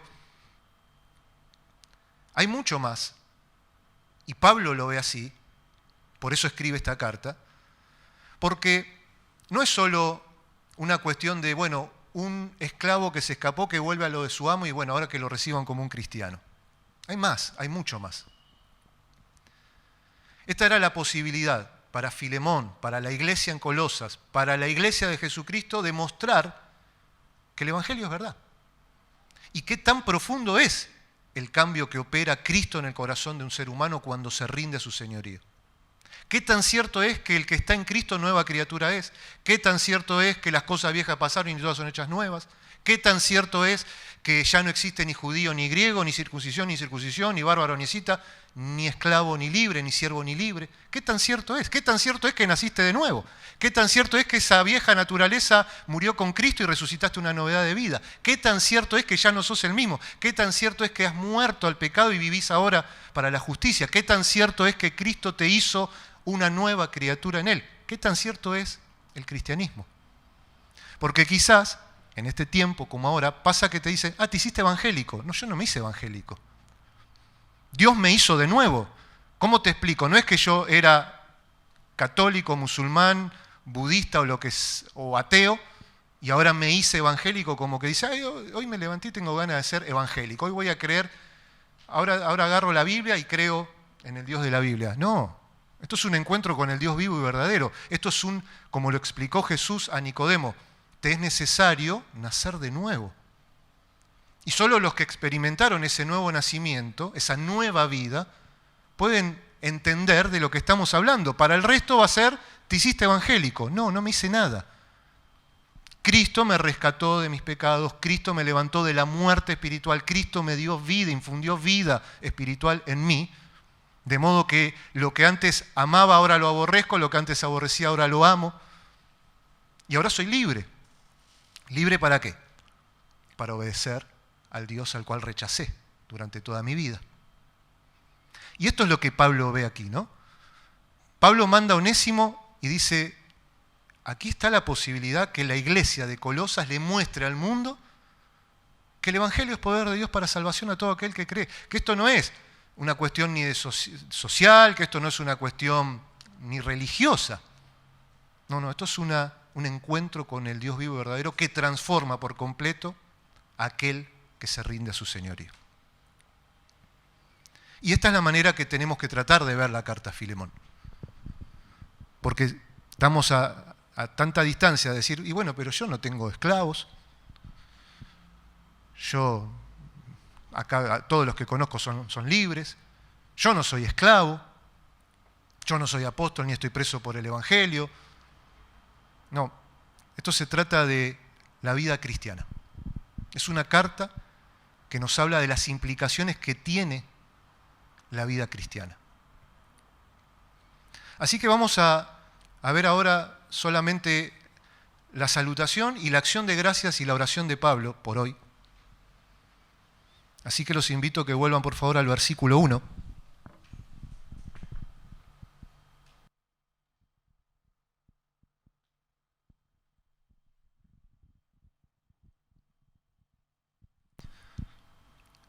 hay mucho más. Y Pablo lo ve así, por eso escribe esta carta, porque no es solo una cuestión de, bueno, un esclavo que se escapó, que vuelve a lo de su amo y bueno, ahora que lo reciban como un cristiano. Hay más, hay mucho más. Esta era la posibilidad para Filemón, para la iglesia en Colosas, para la iglesia de Jesucristo, de mostrar que el Evangelio es verdad. Y qué tan profundo es el cambio que opera Cristo en el corazón de un ser humano cuando se rinde a su señorío. ¿Qué tan cierto es que el que está en Cristo nueva criatura es? ¿Qué tan cierto es que las cosas viejas pasaron y todas son hechas nuevas? ¿Qué tan cierto es que ya no existe ni judío ni griego, ni circuncisión, ni bárbaro ni cita, ni esclavo ni libre, ni siervo ni libre? ¿Qué tan cierto es? ¿Qué tan cierto es que naciste de nuevo? ¿Qué tan cierto es que esa vieja naturaleza murió con Cristo y resucitaste una novedad de vida? ¿Qué tan cierto es que ya no sos el mismo? ¿Qué tan cierto es que has muerto al pecado y vivís ahora para la justicia? ¿Qué tan cierto es que Cristo te hizo una nueva criatura en Él? ¿Qué tan cierto es el cristianismo? Porque quizás en este tiempo como ahora pasa que te dicen, te hiciste evangélico. No, yo no me hice evangélico. Dios me hizo de nuevo. ¿Cómo te explico? No es que yo era católico, musulmán, budista o ateo y ahora me hice evangélico, como que dice, hoy me levanté y tengo ganas de ser evangélico. Hoy voy a creer, ahora agarro la Biblia y creo en el Dios de la Biblia. No. Esto es un encuentro con el Dios vivo y verdadero. Esto es como lo explicó Jesús a Nicodemo, te es necesario nacer de nuevo. Y solo los que experimentaron ese nuevo nacimiento, esa nueva vida, pueden entender de lo que estamos hablando. Para el resto va a ser, te hiciste evangélico. No, no me hice nada. Cristo me rescató de mis pecados, Cristo me levantó de la muerte espiritual, Cristo me dio vida, infundió vida espiritual en mí. De modo que lo que antes amaba ahora lo aborrezco, lo que antes aborrecía ahora lo amo. Y ahora soy libre. ¿Libre para qué? Para obedecer al Dios al cual rechacé durante toda mi vida. Y esto es lo que Pablo ve aquí, ¿no? Pablo manda a Onésimo y dice, aquí está la posibilidad que la iglesia de Colosas le muestre al mundo que el Evangelio es poder de Dios para salvación a todo aquel que cree. Que esto no es una cuestión ni de social, que esto no es una cuestión ni religiosa. No, esto es un encuentro con el Dios vivo y verdadero que transforma por completo a aquel que se rinde a su señorío. Y esta es la manera que tenemos que tratar de ver la carta a Filemón. Porque estamos a tanta distancia de decir, y bueno, pero yo no tengo esclavos, yo, acá todos los que conozco son libres, yo no soy esclavo, yo no soy apóstol ni estoy preso por el Evangelio. No, esto se trata de la vida cristiana. Es una carta que nos habla de las implicaciones que tiene la vida cristiana. Así que vamos a ver ahora solamente la salutación y la acción de gracias y la oración de Pablo por hoy. Así que los invito a que vuelvan por favor al versículo 1.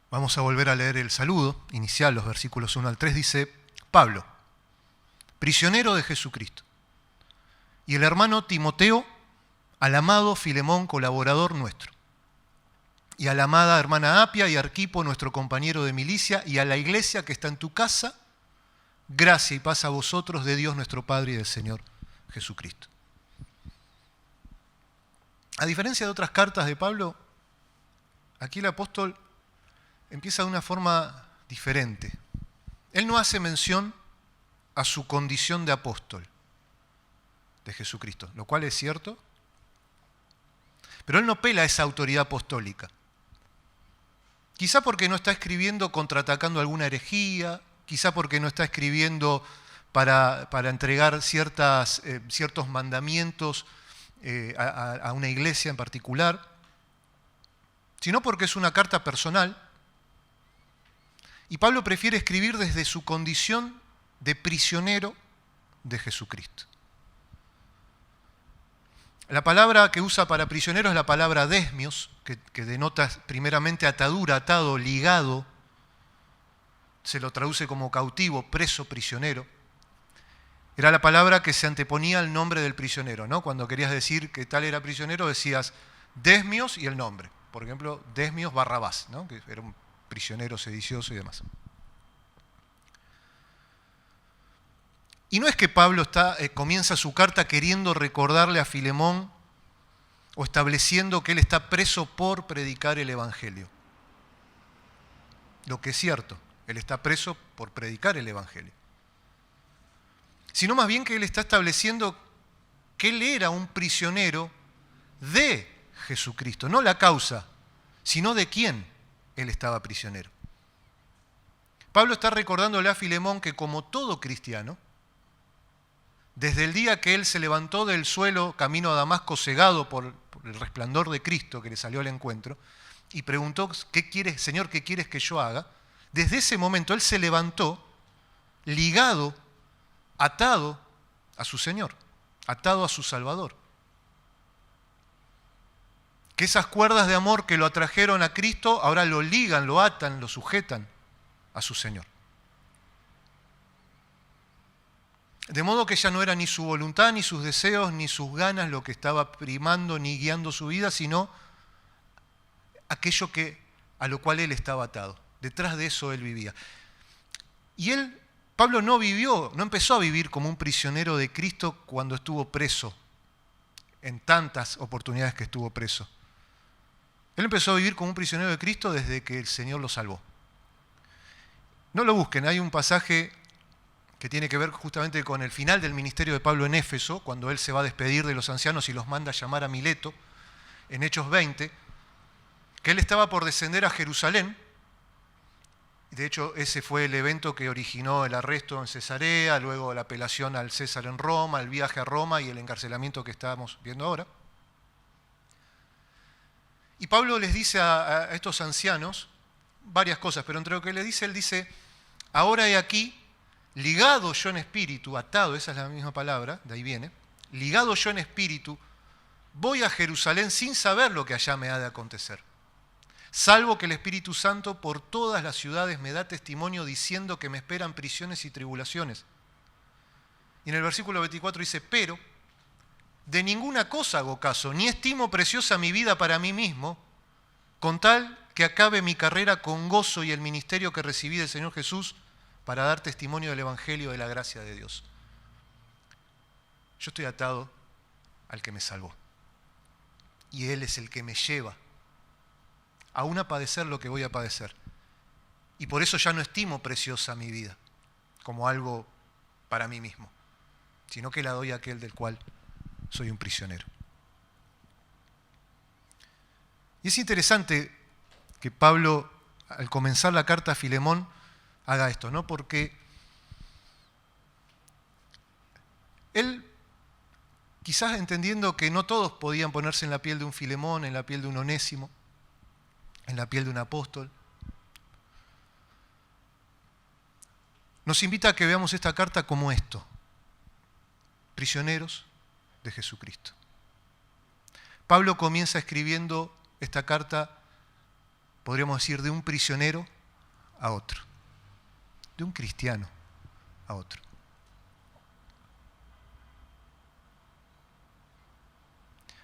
Vamos a volver a leer el saludo inicial, los versículos 1 al 3. Dice, Pablo, prisionero de Jesucristo, y el hermano Timoteo, al amado Filemón, colaborador nuestro, y a la amada hermana Apia y Arquipo, nuestro compañero de milicia, y a la iglesia que está en tu casa, gracia y paz a vosotros de Dios nuestro Padre y del Señor Jesucristo. A diferencia de otras cartas de Pablo, aquí el apóstol empieza de una forma diferente. Él no hace mención a su condición de apóstol de Jesucristo, lo cual es cierto, pero él no pela esa autoridad apostólica. Quizá porque no está escribiendo contraatacando alguna herejía, quizá porque no está escribiendo para entregar ciertos mandamientos a una iglesia en particular, sino porque es una carta personal. Y Pablo prefiere escribir desde su condición de prisionero de Jesucristo. La palabra que usa para prisionero es la palabra desmios, que denota primeramente atadura, atado, ligado. Se lo traduce como cautivo, preso, prisionero. Era la palabra que se anteponía al nombre del prisionero, ¿no? Cuando querías decir que tal era prisionero, decías desmios y el nombre. Por ejemplo, Desmios Barrabás, ¿no? Que era un prisionero sedicioso y demás. Y no es que Pablo comienza su carta queriendo recordarle a Filemón o estableciendo que él está preso por predicar el Evangelio. Lo que es cierto, él está preso por predicar el Evangelio. Sino más bien que él está estableciendo que él era un prisionero de Jesucristo, no la causa, sino de quién él estaba prisionero. Pablo está recordándole a Filemón que como todo cristiano, desde el día que él se levantó del suelo camino a Damasco cegado por el resplandor de Cristo que le salió al encuentro y preguntó, ¿qué quieres, Señor, qué quieres que yo haga? Desde ese momento él se levantó ligado, atado a su Señor, atado a su Salvador. Que esas cuerdas de amor que lo atrajeron a Cristo ahora lo ligan, lo atan, lo sujetan a su Señor. De modo que ya no era ni su voluntad, ni sus deseos, ni sus ganas lo que estaba primando ni guiando su vida, sino aquello a lo cual él estaba atado. Detrás de eso él vivía. Y Pablo no empezó a vivir como un prisionero de Cristo cuando estuvo preso, en tantas oportunidades que estuvo preso. Él empezó a vivir como un prisionero de Cristo desde que el Señor lo salvó. No lo busquen, hay un pasaje que tiene que ver justamente con el final del ministerio de Pablo en Éfeso, cuando él se va a despedir de los ancianos y los manda a llamar a Mileto, en Hechos 20, que él estaba por descender a Jerusalén. De hecho, ese fue el evento que originó el arresto en Cesarea, luego la apelación al César en Roma, el viaje a Roma y el encarcelamiento que estamos viendo ahora. Y Pablo les dice a estos ancianos varias cosas, pero entre lo que le dice, él dice, ahora he aquí, ligado yo en espíritu, atado, esa es la misma palabra, de ahí viene, ligado yo en espíritu, voy a Jerusalén sin saber lo que allá me ha de acontecer. Salvo que el Espíritu Santo por todas las ciudades me da testimonio diciendo que me esperan prisiones y tribulaciones. Y en el versículo 24 dice, pero de ninguna cosa hago caso, ni estimo preciosa mi vida para mí mismo, con tal que acabe mi carrera con gozo y el ministerio que recibí del Señor Jesús para dar testimonio del Evangelio de la gracia de Dios. Yo estoy atado al que me salvó. Y Él es el que me lleva aún a padecer lo que voy a padecer. Y por eso ya no estimo preciosa mi vida como algo para mí mismo, sino que la doy a aquel del cual soy un prisionero. Y es interesante que Pablo, al comenzar la carta a Filemón, haga esto, ¿no? Porque él, quizás entendiendo que no todos podían ponerse en la piel de un Filemón, en la piel de un Onésimo, en la piel de un apóstol, nos invita a que veamos esta carta como esto: prisioneros de Jesucristo. Pablo comienza escribiendo esta carta, podríamos decir, de un prisionero a otro, de un cristiano a otro.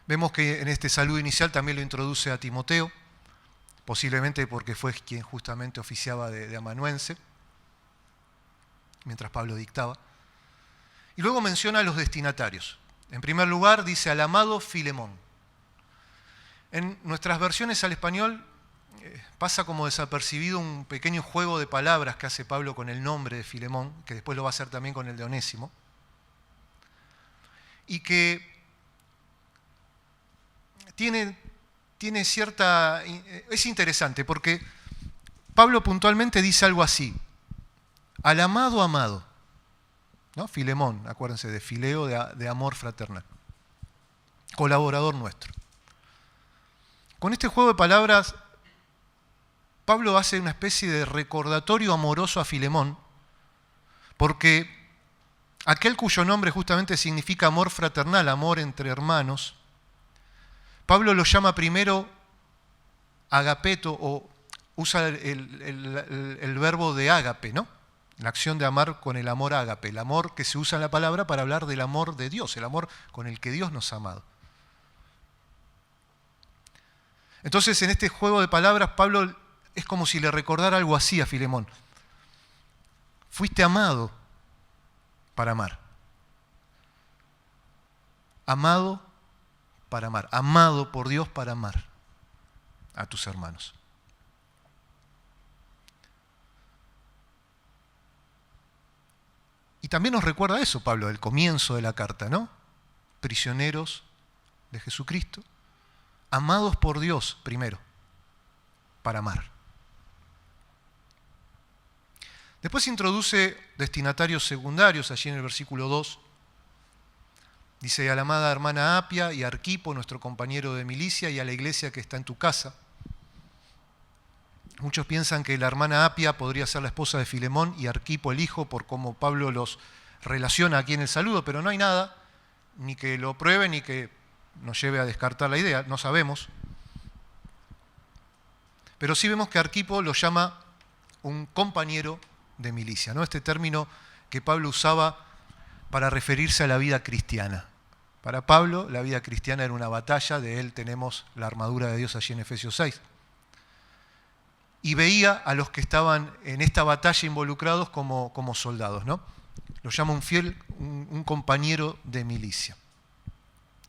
Vemos que en este saludo inicial también lo introduce a Timoteo, posiblemente porque fue quien justamente oficiaba de amanuense, mientras Pablo dictaba. Y luego menciona a los destinatarios. En primer lugar dice al amado Filemón. En nuestras versiones al español pasa como desapercibido un pequeño juego de palabras que hace Pablo con el nombre de Filemón, que después lo va a hacer también con el de Onésimo, y que tiene cierta... Es interesante porque Pablo puntualmente dice algo así: al amado amado, ¿no? Filemón, acuérdense de fileo, de amor fraternal, colaborador nuestro. Con este juego de palabras, Pablo hace una especie de recordatorio amoroso a Filemón, porque aquel cuyo nombre justamente significa amor fraternal, amor entre hermanos, Pablo lo llama primero agapeto, o usa el verbo de ágape, ¿no? La acción de amar con el amor ágape, el amor que se usa en la palabra para hablar del amor de Dios, el amor con el que Dios nos ha amado. Entonces, en este juego de palabras, Pablo es como si le recordara algo así a Filemón. Fuiste amado para amar. Amado para amar. Amado por Dios para amar a tus hermanos. Y también nos recuerda eso, Pablo, el comienzo de la carta, ¿no? Prisioneros de Jesucristo, amados por Dios primero, para amar. Después introduce destinatarios secundarios allí en el versículo 2. Dice: a la amada hermana Apia y a Arquipo, nuestro compañero de milicia, y a la iglesia que está en tu casa. Muchos piensan que la hermana Apia podría ser la esposa de Filemón y Arquipo el hijo, por cómo Pablo los relaciona aquí en el saludo, pero no hay nada, ni que lo pruebe, ni que nos lleve a descartar la idea, no sabemos. Pero sí vemos que Arquipo lo llama un compañero de milicia, ¿no? Este término que Pablo usaba para referirse a la vida cristiana. Para Pablo, la vida cristiana era una batalla, de él tenemos la armadura de Dios allí en Efesios 6. Y veía a los que estaban en esta batalla involucrados como soldados, ¿no? Lo llama un compañero de milicia.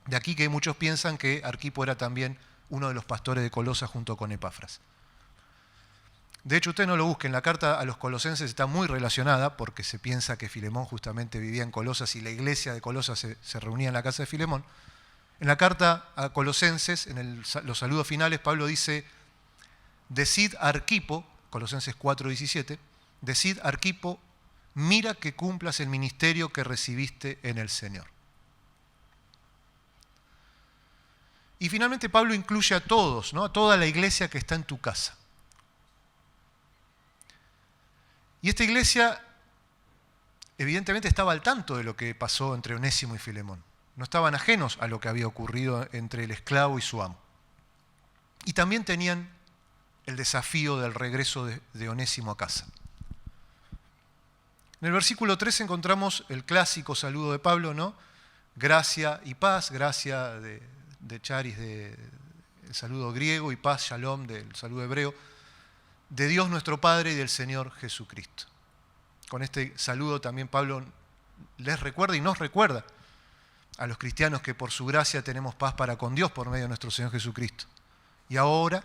De aquí que muchos piensan que Arquipo era también uno de los pastores de Colosas junto con Epafras. De hecho, usted no lo busque, en la carta a los colosenses está muy relacionada, porque se piensa que Filemón justamente vivía en Colosas y la iglesia de Colosas se reunía en la casa de Filemón. En la carta a Colosenses, en los saludos finales, Pablo dice: decid a Arquipo, Colosenses 4:17, decid a Arquipo, mira que cumplas el ministerio que recibiste en el Señor. Y finalmente Pablo incluye a todos, ¿no? A toda la iglesia que está en tu casa. Y esta iglesia evidentemente estaba al tanto de lo que pasó entre Onésimo y Filemón. No estaban ajenos a lo que había ocurrido entre el esclavo y su amo. Y también tenían el desafío del regreso de Onésimo a casa. En el versículo 3 encontramos el clásico saludo de Pablo, ¿no? Gracia y paz, gracia de charis del saludo griego y paz, shalom del saludo hebreo, de Dios nuestro Padre y del Señor Jesucristo. Con este saludo también Pablo les recuerda y nos recuerda a los cristianos que por su gracia tenemos paz para con Dios por medio de nuestro Señor Jesucristo. Y ahora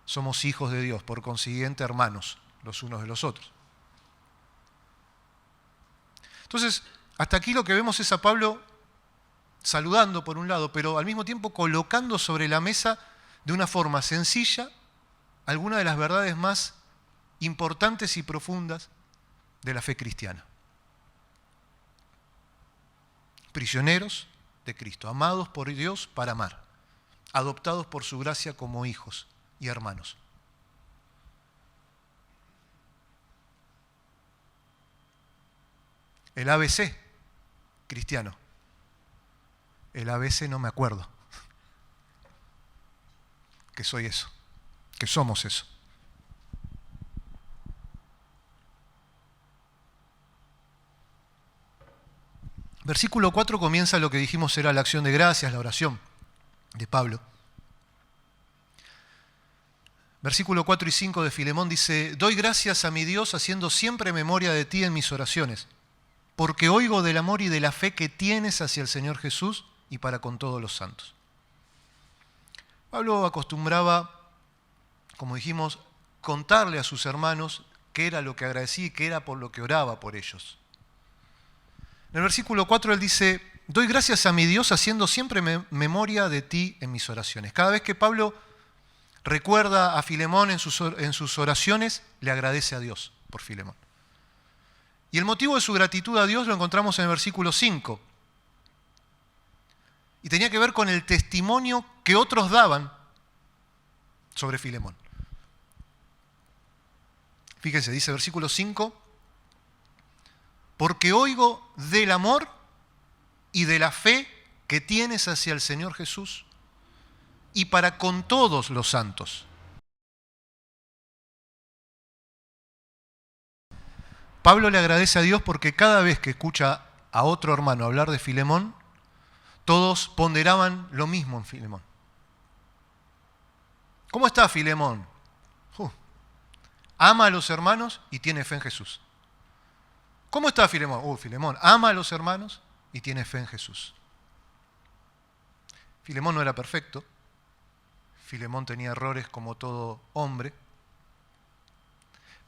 somos hijos de Dios, por consiguiente hermanos los unos de los otros. Entonces, hasta aquí lo que vemos es a Pablo saludando por un lado, pero al mismo tiempo colocando sobre la mesa de una forma sencilla algunas de las verdades más importantes y profundas de la fe cristiana. Prisioneros de Cristo, amados por Dios para amar, adoptados por su gracia como hijos y hermanos. El ABC cristiano. El ABC no me acuerdo. Que soy eso. Que somos eso. Versículo 4 comienza lo que dijimos era la acción de gracias, la oración de Pablo. Versículo 4 y 5 de Filemón dice: doy gracias a mi Dios haciendo siempre memoria de ti en mis oraciones, porque oigo del amor y de la fe que tienes hacia el Señor Jesús y para con todos los santos. Pablo acostumbraba, como dijimos, contarle a sus hermanos qué era lo que agradecía y qué era por lo que oraba por ellos. En el versículo 4 él dice: doy gracias a mi Dios haciendo siempre memoria de ti en mis oraciones. Cada vez que Pablo recuerda a Filemón en sus oraciones, le agradece a Dios por Filemón. Y el motivo de su gratitud a Dios lo encontramos en el versículo 5. Y tenía que ver con el testimonio que otros daban sobre Filemón. Fíjense, dice versículo 5: porque oigo del amor y de la fe que tienes hacia el Señor Jesús y para con todos los santos. Pablo le agradece a Dios porque cada vez que escucha a otro hermano hablar de Filemón, todos ponderaban lo mismo en Filemón. ¿Cómo está Filemón? Ama a los hermanos y tiene fe en Jesús. ¿Cómo está Filemón? Filemón ama a los hermanos y tiene fe en Jesús. Filemón no era perfecto. Filemón tenía errores como todo hombre.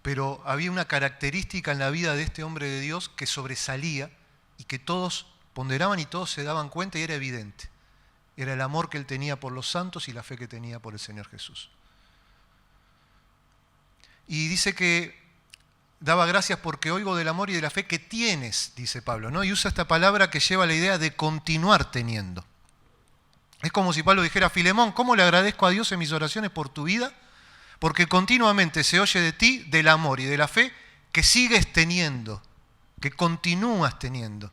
Pero había una característica en la vida de este hombre de Dios que sobresalía y que todos ponderaban y todos se daban cuenta y era evidente. Era el amor que él tenía por los santos y la fe que tenía por el Señor Jesús. Y dice que daba gracias porque oigo del amor y de la fe que tienes, dice Pablo, ¿no? Y usa esta palabra que lleva la idea de continuar teniendo. Es como si Pablo dijera: Filemón, ¿cómo le agradezco a Dios en mis oraciones por tu vida? Porque continuamente se oye de ti del amor y de la fe que sigues teniendo, que continúas teniendo.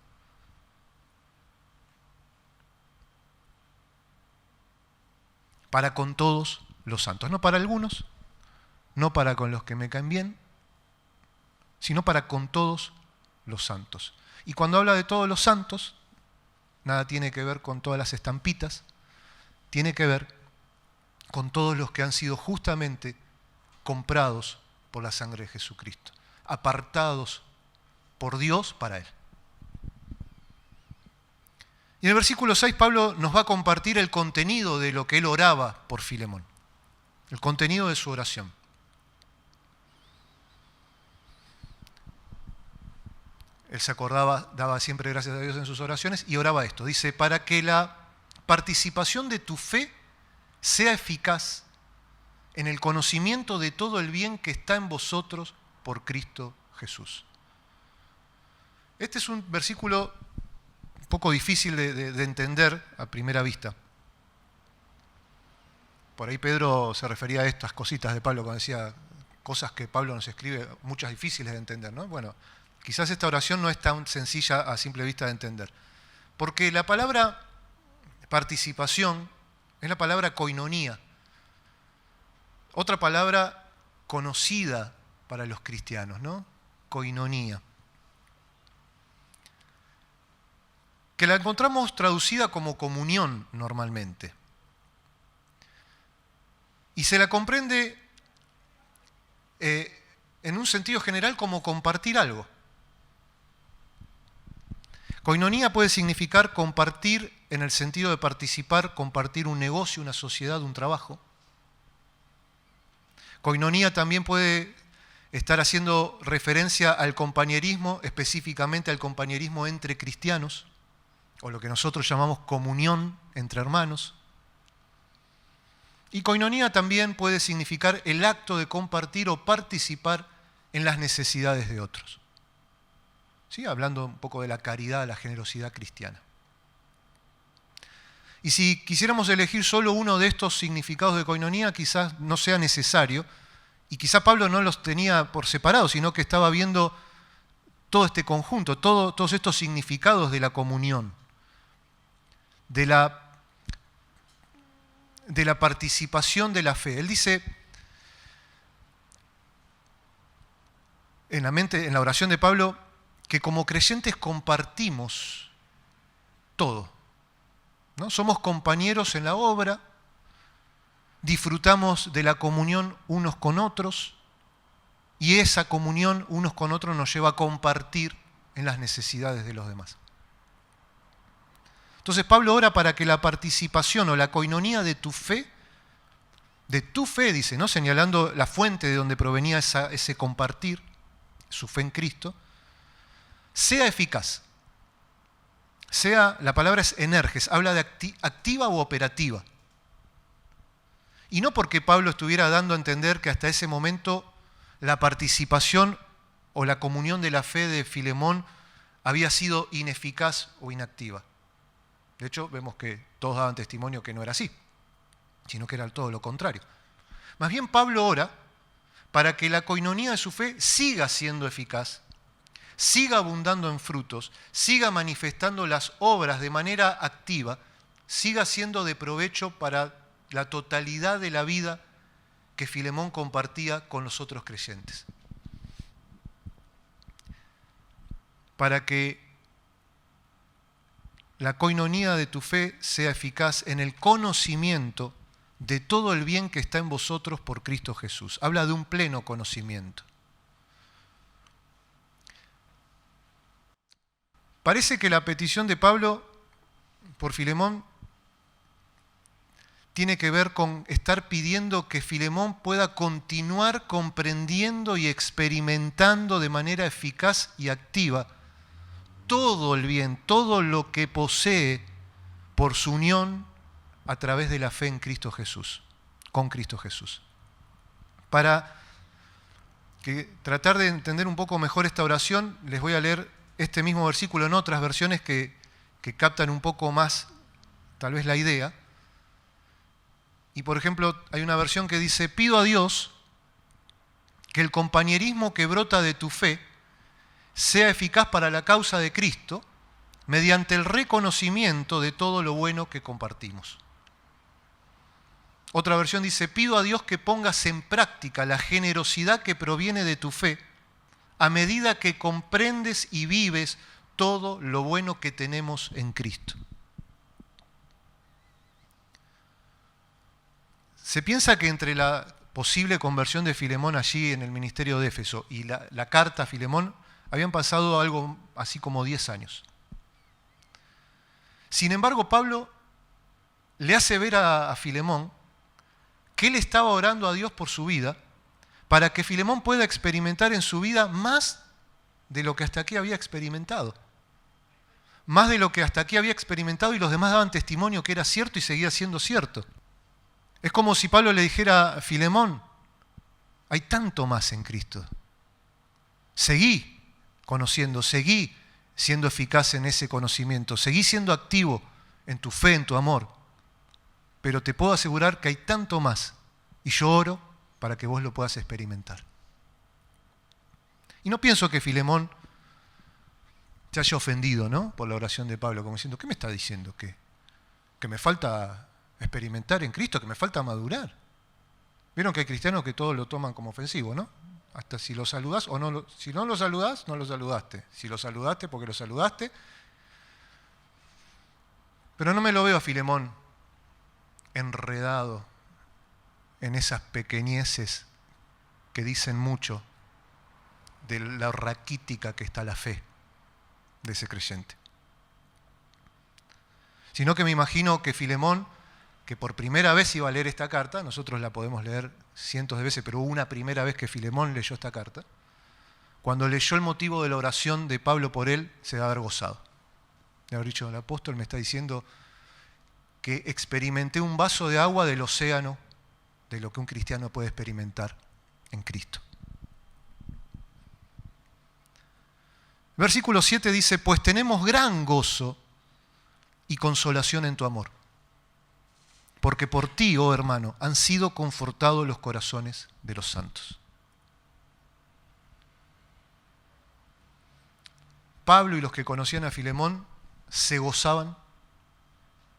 Para con todos los santos, no para algunos, no para con los que me caen bien, sino para con todos los santos. Y cuando habla de todos los santos, nada tiene que ver con todas las estampitas, tiene que ver con todos los que han sido justamente comprados por la sangre de Jesucristo, apartados por Dios para Él. Y en el versículo 6 Pablo nos va a compartir el contenido de lo que él oraba por Filemón, el contenido de su oración. Él se acordaba, daba siempre gracias a Dios en sus oraciones y oraba esto. Dice: para que la participación de tu fe sea eficaz en el conocimiento de todo el bien que está en vosotros por Cristo Jesús. Este es un versículo un poco difícil de entender a primera vista. Por ahí Pedro se refería a estas cositas de Pablo cuando decía cosas que Pablo nos escribe, muchas difíciles de entender, ¿no? Bueno, quizás esta oración no es tan sencilla a simple vista de entender. Porque la palabra participación es la palabra koinonía. Otra palabra conocida para los cristianos, ¿no? Koinonía. Que la encontramos traducida como comunión normalmente. Y se la comprende en un sentido general como compartir algo. Koinonía puede significar compartir en el sentido de participar, compartir un negocio, una sociedad, un trabajo. Koinonía también puede estar haciendo referencia al compañerismo, específicamente al compañerismo entre cristianos, o lo que nosotros llamamos comunión entre hermanos. Y koinonía también puede significar el acto de compartir o participar en las necesidades de otros. ¿Sí? Hablando un poco de la caridad, la generosidad cristiana. Y si quisiéramos elegir solo uno de estos significados de koinonía, quizás no sea necesario, y quizás Pablo no los tenía por separado, sino que estaba viendo todo este conjunto, todos estos significados de la comunión, de la participación de la fe. Él dice, en la oración de Pablo, que como creyentes compartimos todo, ¿no? Somos compañeros en la obra, disfrutamos de la comunión unos con otros, y esa comunión unos con otros nos lleva a compartir en las necesidades de los demás. Entonces Pablo ora para que la participación o la koinonía de tu fe, dice, ¿no? Señalando la fuente de donde provenía ese compartir, su fe en Cristo, sea eficaz. La palabra es energes, habla de activa u operativa. Y no porque Pablo estuviera dando a entender que hasta ese momento la participación o la comunión de la fe de Filemón había sido ineficaz o inactiva. De hecho, vemos que todos daban testimonio que no era así, sino que era todo lo contrario. Más bien Pablo ora para que la koinonía de su fe siga siendo eficaz, siga abundando en frutos, siga manifestando las obras de manera activa, siga siendo de provecho para la totalidad de la vida que Filemón compartía con los otros creyentes. Para que la coinonía de tu fe sea eficaz en el conocimiento de todo el bien que está en vosotros por Cristo Jesús. Habla de un pleno conocimiento. Parece que la petición de Pablo por Filemón tiene que ver con estar pidiendo que Filemón pueda continuar comprendiendo y experimentando de manera eficaz y activa todo el bien, todo lo que posee por su unión a través de la fe en Cristo Jesús, con Cristo Jesús. Para tratar de entender un poco mejor esta oración, les voy a leer este mismo versículo en otras versiones que captan un poco más, tal vez, la idea. Y por ejemplo, hay una versión que dice: pido a Dios que el compañerismo que brota de tu fe sea eficaz para la causa de Cristo mediante el reconocimiento de todo lo bueno que compartimos. Otra versión dice: pido a Dios que pongas en práctica la generosidad que proviene de tu fe a medida que comprendes y vives todo lo bueno que tenemos en Cristo. Se piensa que entre la posible conversión de Filemón allí en el ministerio de Éfeso y la carta a Filemón habían pasado algo así como 10 años. Sin embargo, Pablo le hace ver a Filemón que él estaba orando a Dios por su vida para que Filemón pueda experimentar en su vida más de lo que hasta aquí había experimentado. Más de lo que hasta aquí había experimentado y los demás daban testimonio que era cierto y seguía siendo cierto. Es como si Pablo le dijera a Filemón: hay tanto más en Cristo. Seguí conociendo, seguí siendo eficaz en ese conocimiento, seguí siendo activo en tu fe, en tu amor. Pero te puedo asegurar que hay tanto más y yo oro para que vos lo puedas experimentar. Y no pienso que Filemón se haya ofendido, ¿no?, por la oración de Pablo, como diciendo: ¿qué me está diciendo? ¿Que me falta experimentar en Cristo, que me falta madurar? Vieron que hay cristianos que todo lo toman como ofensivo, ¿no? Hasta si lo saludás o no, si no lo saludás, no lo saludaste. Si lo saludaste, porque lo saludaste. Pero no me lo veo a Filemón enredado en esas pequeñeces que dicen mucho de la raquítica que está la fe de ese creyente. Sino que me imagino que Filemón, que por primera vez iba a leer esta carta, nosotros la podemos leer cientos de veces, pero hubo una primera vez que Filemón leyó esta carta, cuando leyó el motivo de la oración de Pablo por él, se debe haber gozado. De haber dicho: el apóstol me está diciendo que experimenté un vaso de agua del océano de lo que un cristiano puede experimentar en Cristo. Versículo 7 dice: pues tenemos gran gozo y consolación en tu amor, porque por ti, oh hermano, han sido confortados los corazones de los santos. Pablo y los que conocían a Filemón se gozaban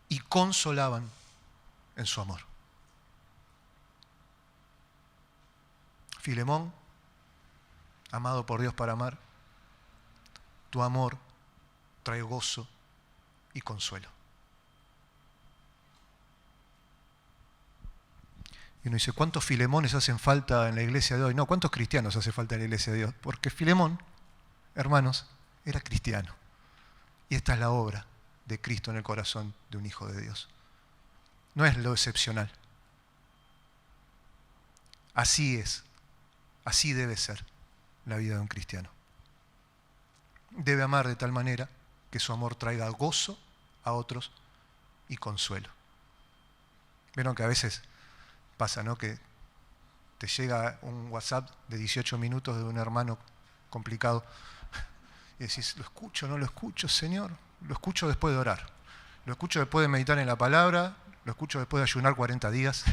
y consolaban en su amor. Filemón, amado por Dios para amar, tu amor trae gozo y consuelo. Y uno dice: ¿cuántos Filemones hacen falta en la iglesia de hoy? No, ¿cuántos cristianos hace falta en la iglesia de Dios? Porque Filemón, hermanos, era cristiano. Y esta es la obra de Cristo en el corazón de un hijo de Dios. No es lo excepcional. Así es, así debe ser la vida de un cristiano. Debe amar de tal manera que su amor traiga gozo a otros y consuelo. Vieron que a veces pasa, ¿no?, que te llega un WhatsApp de 18 minutos de un hermano complicado y decís: ¿lo escucho o no lo escucho, Señor? Lo escucho después de orar, lo escucho después de meditar en la palabra, lo escucho después de ayunar 40 días.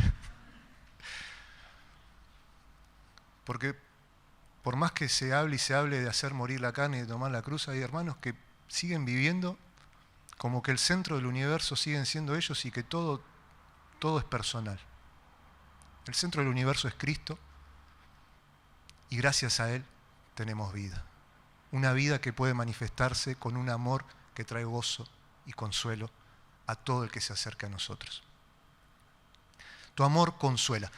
Porque por más que se hable y se hable de hacer morir la carne y de tomar la cruz, hay hermanos que siguen viviendo como que el centro del universo siguen siendo ellos y que todo todo es personal. El centro del universo es Cristo y gracias a Él tenemos vida. Una vida que puede manifestarse con un amor que trae gozo y consuelo a todo el que se acerca a nosotros. Tu amor consuela.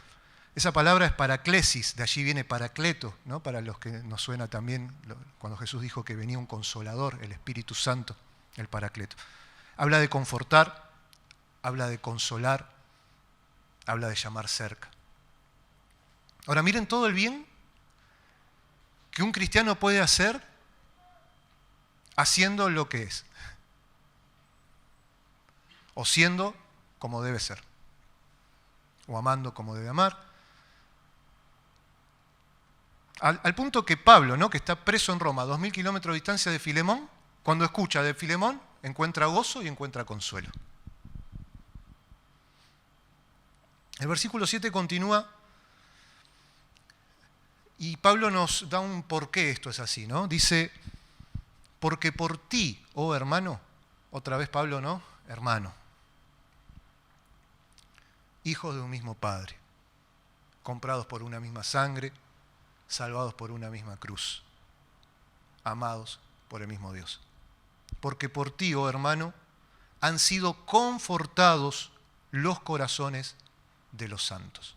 Esa palabra es paraclesis, de allí viene paracleto, ¿no? Para los que nos suena también cuando Jesús dijo que venía un consolador, el Espíritu Santo, el paracleto. Habla de confortar, habla de consolar, habla de llamar cerca. Ahora miren todo el bien que un cristiano puede hacer haciendo lo que es, o siendo como debe ser, o amando como debe amar. Al punto que Pablo, ¿no?, que está preso en Roma, a 2000 kilómetros de distancia de Filemón, cuando escucha de Filemón, encuentra gozo y encuentra consuelo. El versículo 7 continúa y Pablo nos da un porqué esto es así, ¿no? Dice, porque por ti, oh hermano, otra vez Pablo, ¿no? Hermano, hijos de un mismo Padre, comprados por una misma sangre, salvados por una misma cruz, amados por el mismo Dios. Porque por ti, oh hermano, han sido confortados los corazones de los santos.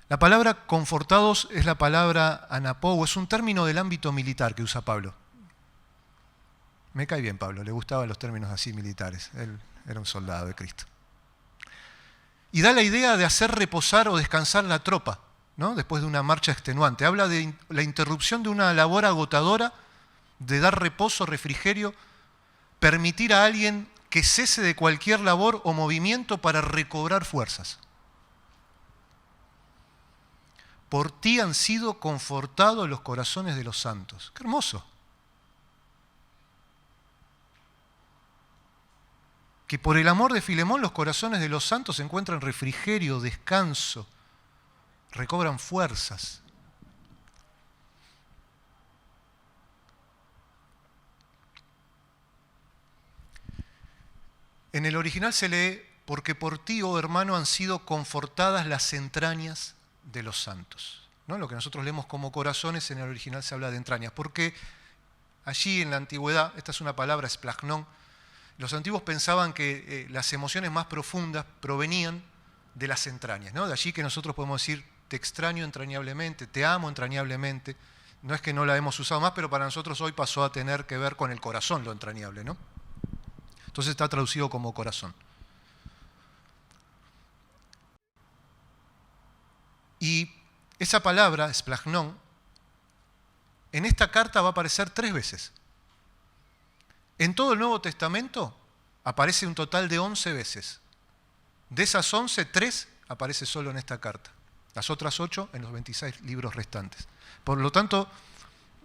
La palabra confortados es la palabra anapou, es un término del ámbito militar que usa Pablo. Me cae bien Pablo, le gustaban los términos así militares, él era un soldado de Cristo. Y da la idea de hacer reposar o descansar la tropa, ¿no?, después de una marcha extenuante. Habla de la interrupción de una labor agotadora, de dar reposo, refrigerio, permitir a alguien que cese de cualquier labor o movimiento para recobrar fuerzas. Por ti han sido confortados los corazones de los santos. ¡Qué hermoso! Que por el amor de Filemón los corazones de los santos encuentran refrigerio, descanso, recobran fuerzas. En el original se lee, porque por ti, oh hermano, han sido confortadas las entrañas de los santos, ¿no? Lo que nosotros leemos como corazones, en el original se habla de entrañas, porque allí en la antigüedad, esta es una palabra, esplagnón, los antiguos pensaban que las emociones más profundas provenían de las entrañas, ¿no? De allí que nosotros podemos decir, te extraño entrañablemente, te amo entrañablemente. No es que no la hemos usado más, pero para nosotros hoy pasó a tener que ver con el corazón, lo entrañable, ¿no? Entonces está traducido como corazón. Y esa palabra, esplagnón, en esta carta va a aparecer 3 veces. En todo el Nuevo Testamento aparece un total de 11 veces. De esas 11, 3 aparece solo en esta carta. Las otras 8 en los 26 libros restantes. Por lo tanto,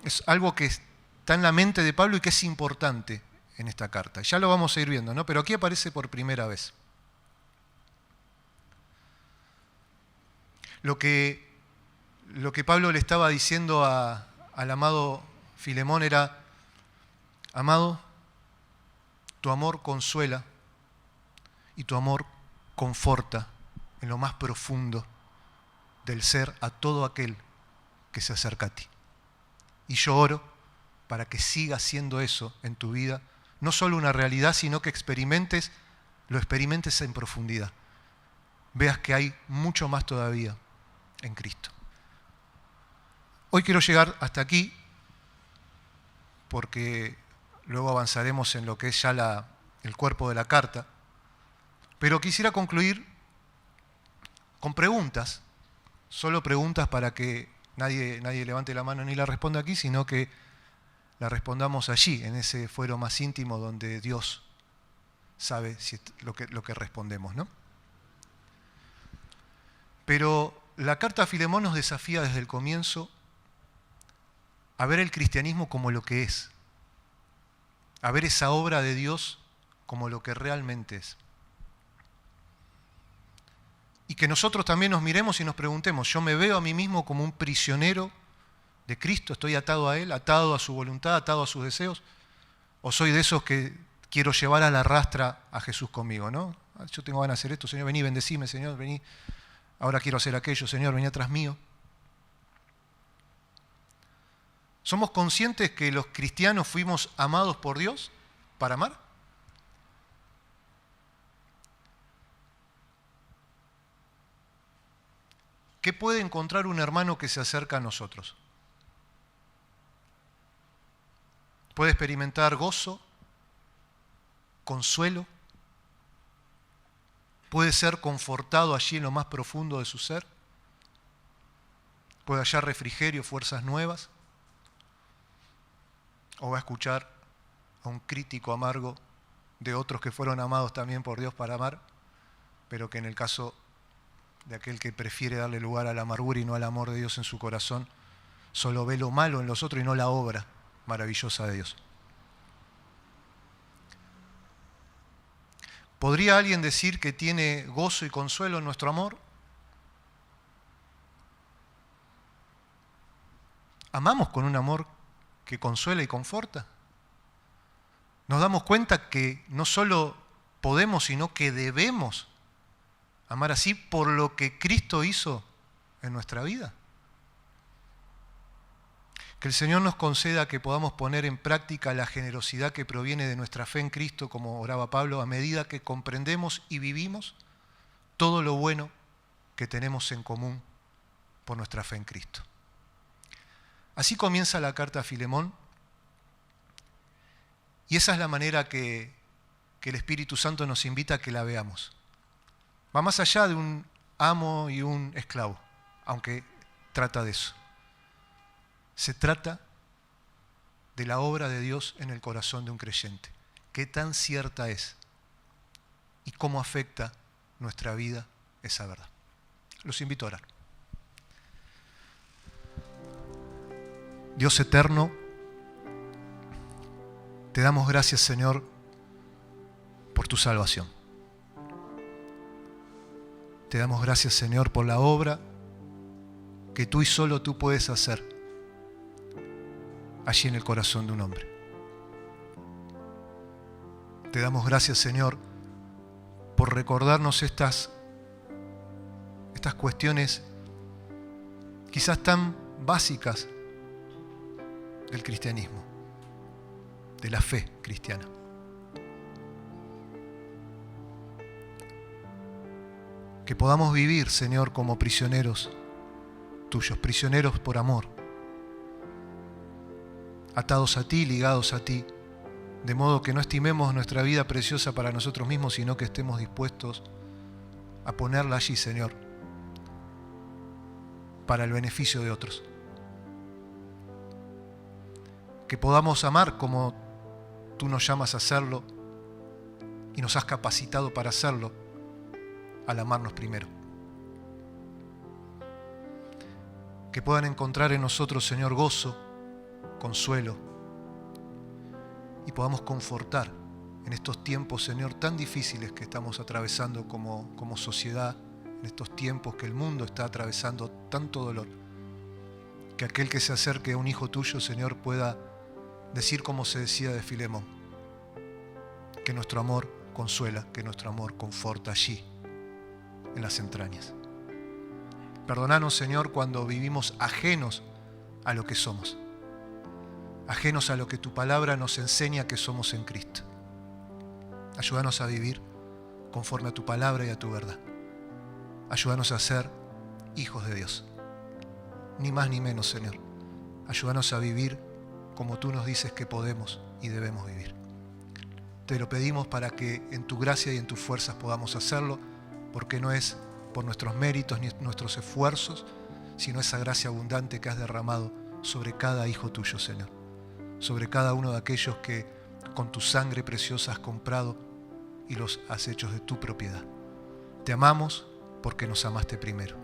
es algo que está en la mente de Pablo y que es importante en esta carta. Ya lo vamos a ir viendo, ¿no? Pero aquí aparece por primera vez. Lo que Pablo le estaba diciendo al amado Filemón era, amado, tu amor consuela y tu amor conforta en lo más profundo del ser a todo aquel que se acerca a ti. Y yo oro para que siga siendo eso en tu vida, no solo una realidad, sino que lo experimentes en profundidad. Veas que hay mucho más todavía en Cristo. Hoy quiero llegar hasta aquí porque luego avanzaremos en lo que es ya el cuerpo de la carta, pero quisiera concluir con preguntas, solo preguntas para que nadie levante la mano ni la responda aquí, sino que la respondamos allí, en ese fuero más íntimo donde Dios sabe lo que respondemos, ¿no? Pero la carta a Filemón nos desafía desde el comienzo a ver el cristianismo como lo que es, a ver esa obra de Dios como lo que realmente es. Y que nosotros también nos miremos y nos preguntemos, ¿yo me veo a mí mismo como un prisionero de Cristo? ¿Estoy atado a Él, atado a su voluntad, atado a sus deseos? ¿O soy de esos que quiero llevar a la rastra a Jesús conmigo, ¿no? Yo tengo ganas de hacer esto, Señor, vení, bendecime, Señor, vení. Ahora quiero hacer aquello, Señor, vení atrás mío. ¿Somos conscientes que los cristianos fuimos amados por Dios para amar? ¿Qué puede encontrar un hermano que se acerca a nosotros? Puede experimentar gozo, consuelo, puede ser confortado allí en lo más profundo de su ser, puede hallar refrigerio, fuerzas nuevas, o va a escuchar a un crítico amargo de otros que fueron amados también por Dios para amar, pero que en el caso de aquel que prefiere darle lugar a la amargura y no al amor de Dios en su corazón, solo ve lo malo en los otros y no la obra maravillosa de Dios. ¿Podría alguien decir que tiene gozo y consuelo en nuestro amor? ¿Amamos con un amor que consuela y conforta? Nos damos cuenta que no solo podemos, sino que debemos amar así por lo que Cristo hizo en nuestra vida. Que el Señor nos conceda que podamos poner en práctica la generosidad que proviene de nuestra fe en Cristo, como oraba Pablo, a medida que comprendemos y vivimos todo lo bueno que tenemos en común por nuestra fe en Cristo. Así comienza la carta a Filemón, y esa es la manera que el Espíritu Santo nos invita a que la veamos. Va más allá de un amo y un esclavo, aunque trata de eso. Se trata de la obra de Dios en el corazón de un creyente. Qué tan cierta es y cómo afecta nuestra vida esa verdad. Los invito a orar. Dios eterno, te damos gracias, Señor, por tu salvación. Te damos gracias, Señor, por la obra que tú y solo tú puedes hacer allí en el corazón de un hombre. Te damos gracias, Señor, por recordarnos estas cuestiones quizás tan básicas del cristianismo, de la fe cristiana. Que podamos vivir, Señor, como prisioneros tuyos, prisioneros por amor, atados a ti, ligados a ti, de modo que no estimemos nuestra vida preciosa para nosotros mismos, sino que estemos dispuestos a ponerla allí, Señor, para el beneficio de otros. Que podamos amar como tú nos llamas a hacerlo y nos has capacitado para hacerlo al amarnos primero. Que puedan encontrar en nosotros, Señor, gozo, consuelo, y podamos confortar en estos tiempos, Señor, tan difíciles que estamos atravesando como sociedad, en estos tiempos que el mundo está atravesando tanto dolor. Que aquel que se acerque a un hijo tuyo, Señor, pueda decir como se decía de Filemón, que nuestro amor consuela, que nuestro amor conforta allí, en las entrañas. Perdónanos, Señor, cuando vivimos ajenos a lo que somos, ajenos a lo que tu palabra nos enseña que somos en Cristo. Ayúdanos a vivir conforme a tu palabra y a tu verdad. Ayúdanos a ser hijos de Dios, ni más ni menos, Señor. Ayúdanos a vivir como tú nos dices que podemos y debemos vivir. Te lo pedimos para que en tu gracia y en tus fuerzas podamos hacerlo, porque no es por nuestros méritos ni nuestros esfuerzos, sino esa gracia abundante que has derramado sobre cada hijo tuyo, Señor, sobre cada uno de aquellos que con tu sangre preciosa has comprado y los has hecho de tu propiedad. Te amamos porque nos amaste primero.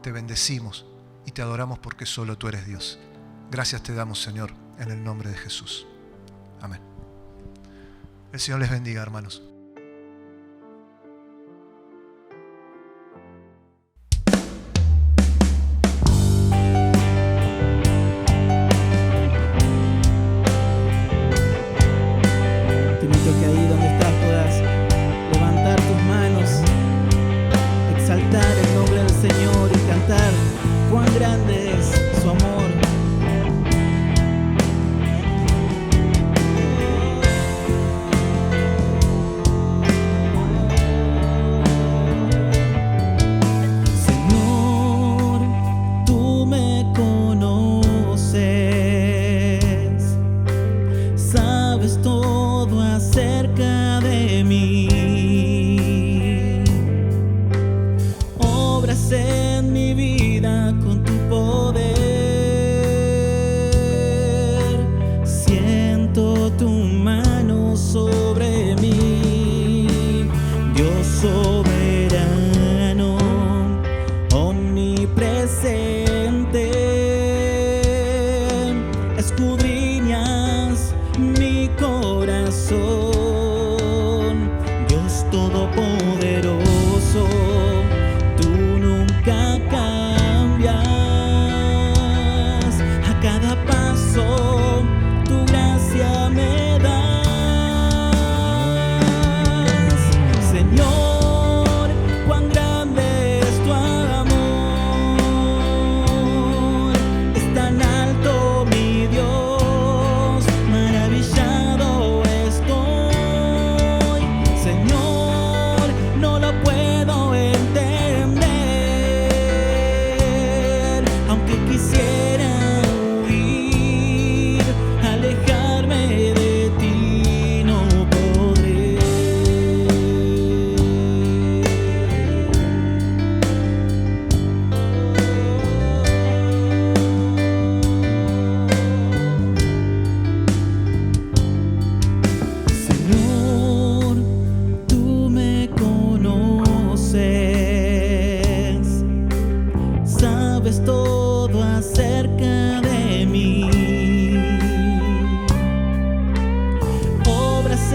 Te bendecimos y te adoramos porque solo tú eres Dios. Gracias te damos, Señor, en el nombre de Jesús. Amén. El Señor les bendiga, hermanos. Te invito a que acerca de mí. Obras en mi vida con tu poder. Siento tu mano sobre mí, Dios soberano, omnipresente. Escudriñas mi corazón, Dios todopoderoso. Tú nunca cambias, a cada paso tu gracia me das. Señor, cuán grande es tu amor, es tan alto mi Dios, maravillado estoy. Señor, no lo puedo entender, aunque quisiera huir, alejarme de ti, no podré. Señor, tú me conoces, sabes todo acerca de mí. Obras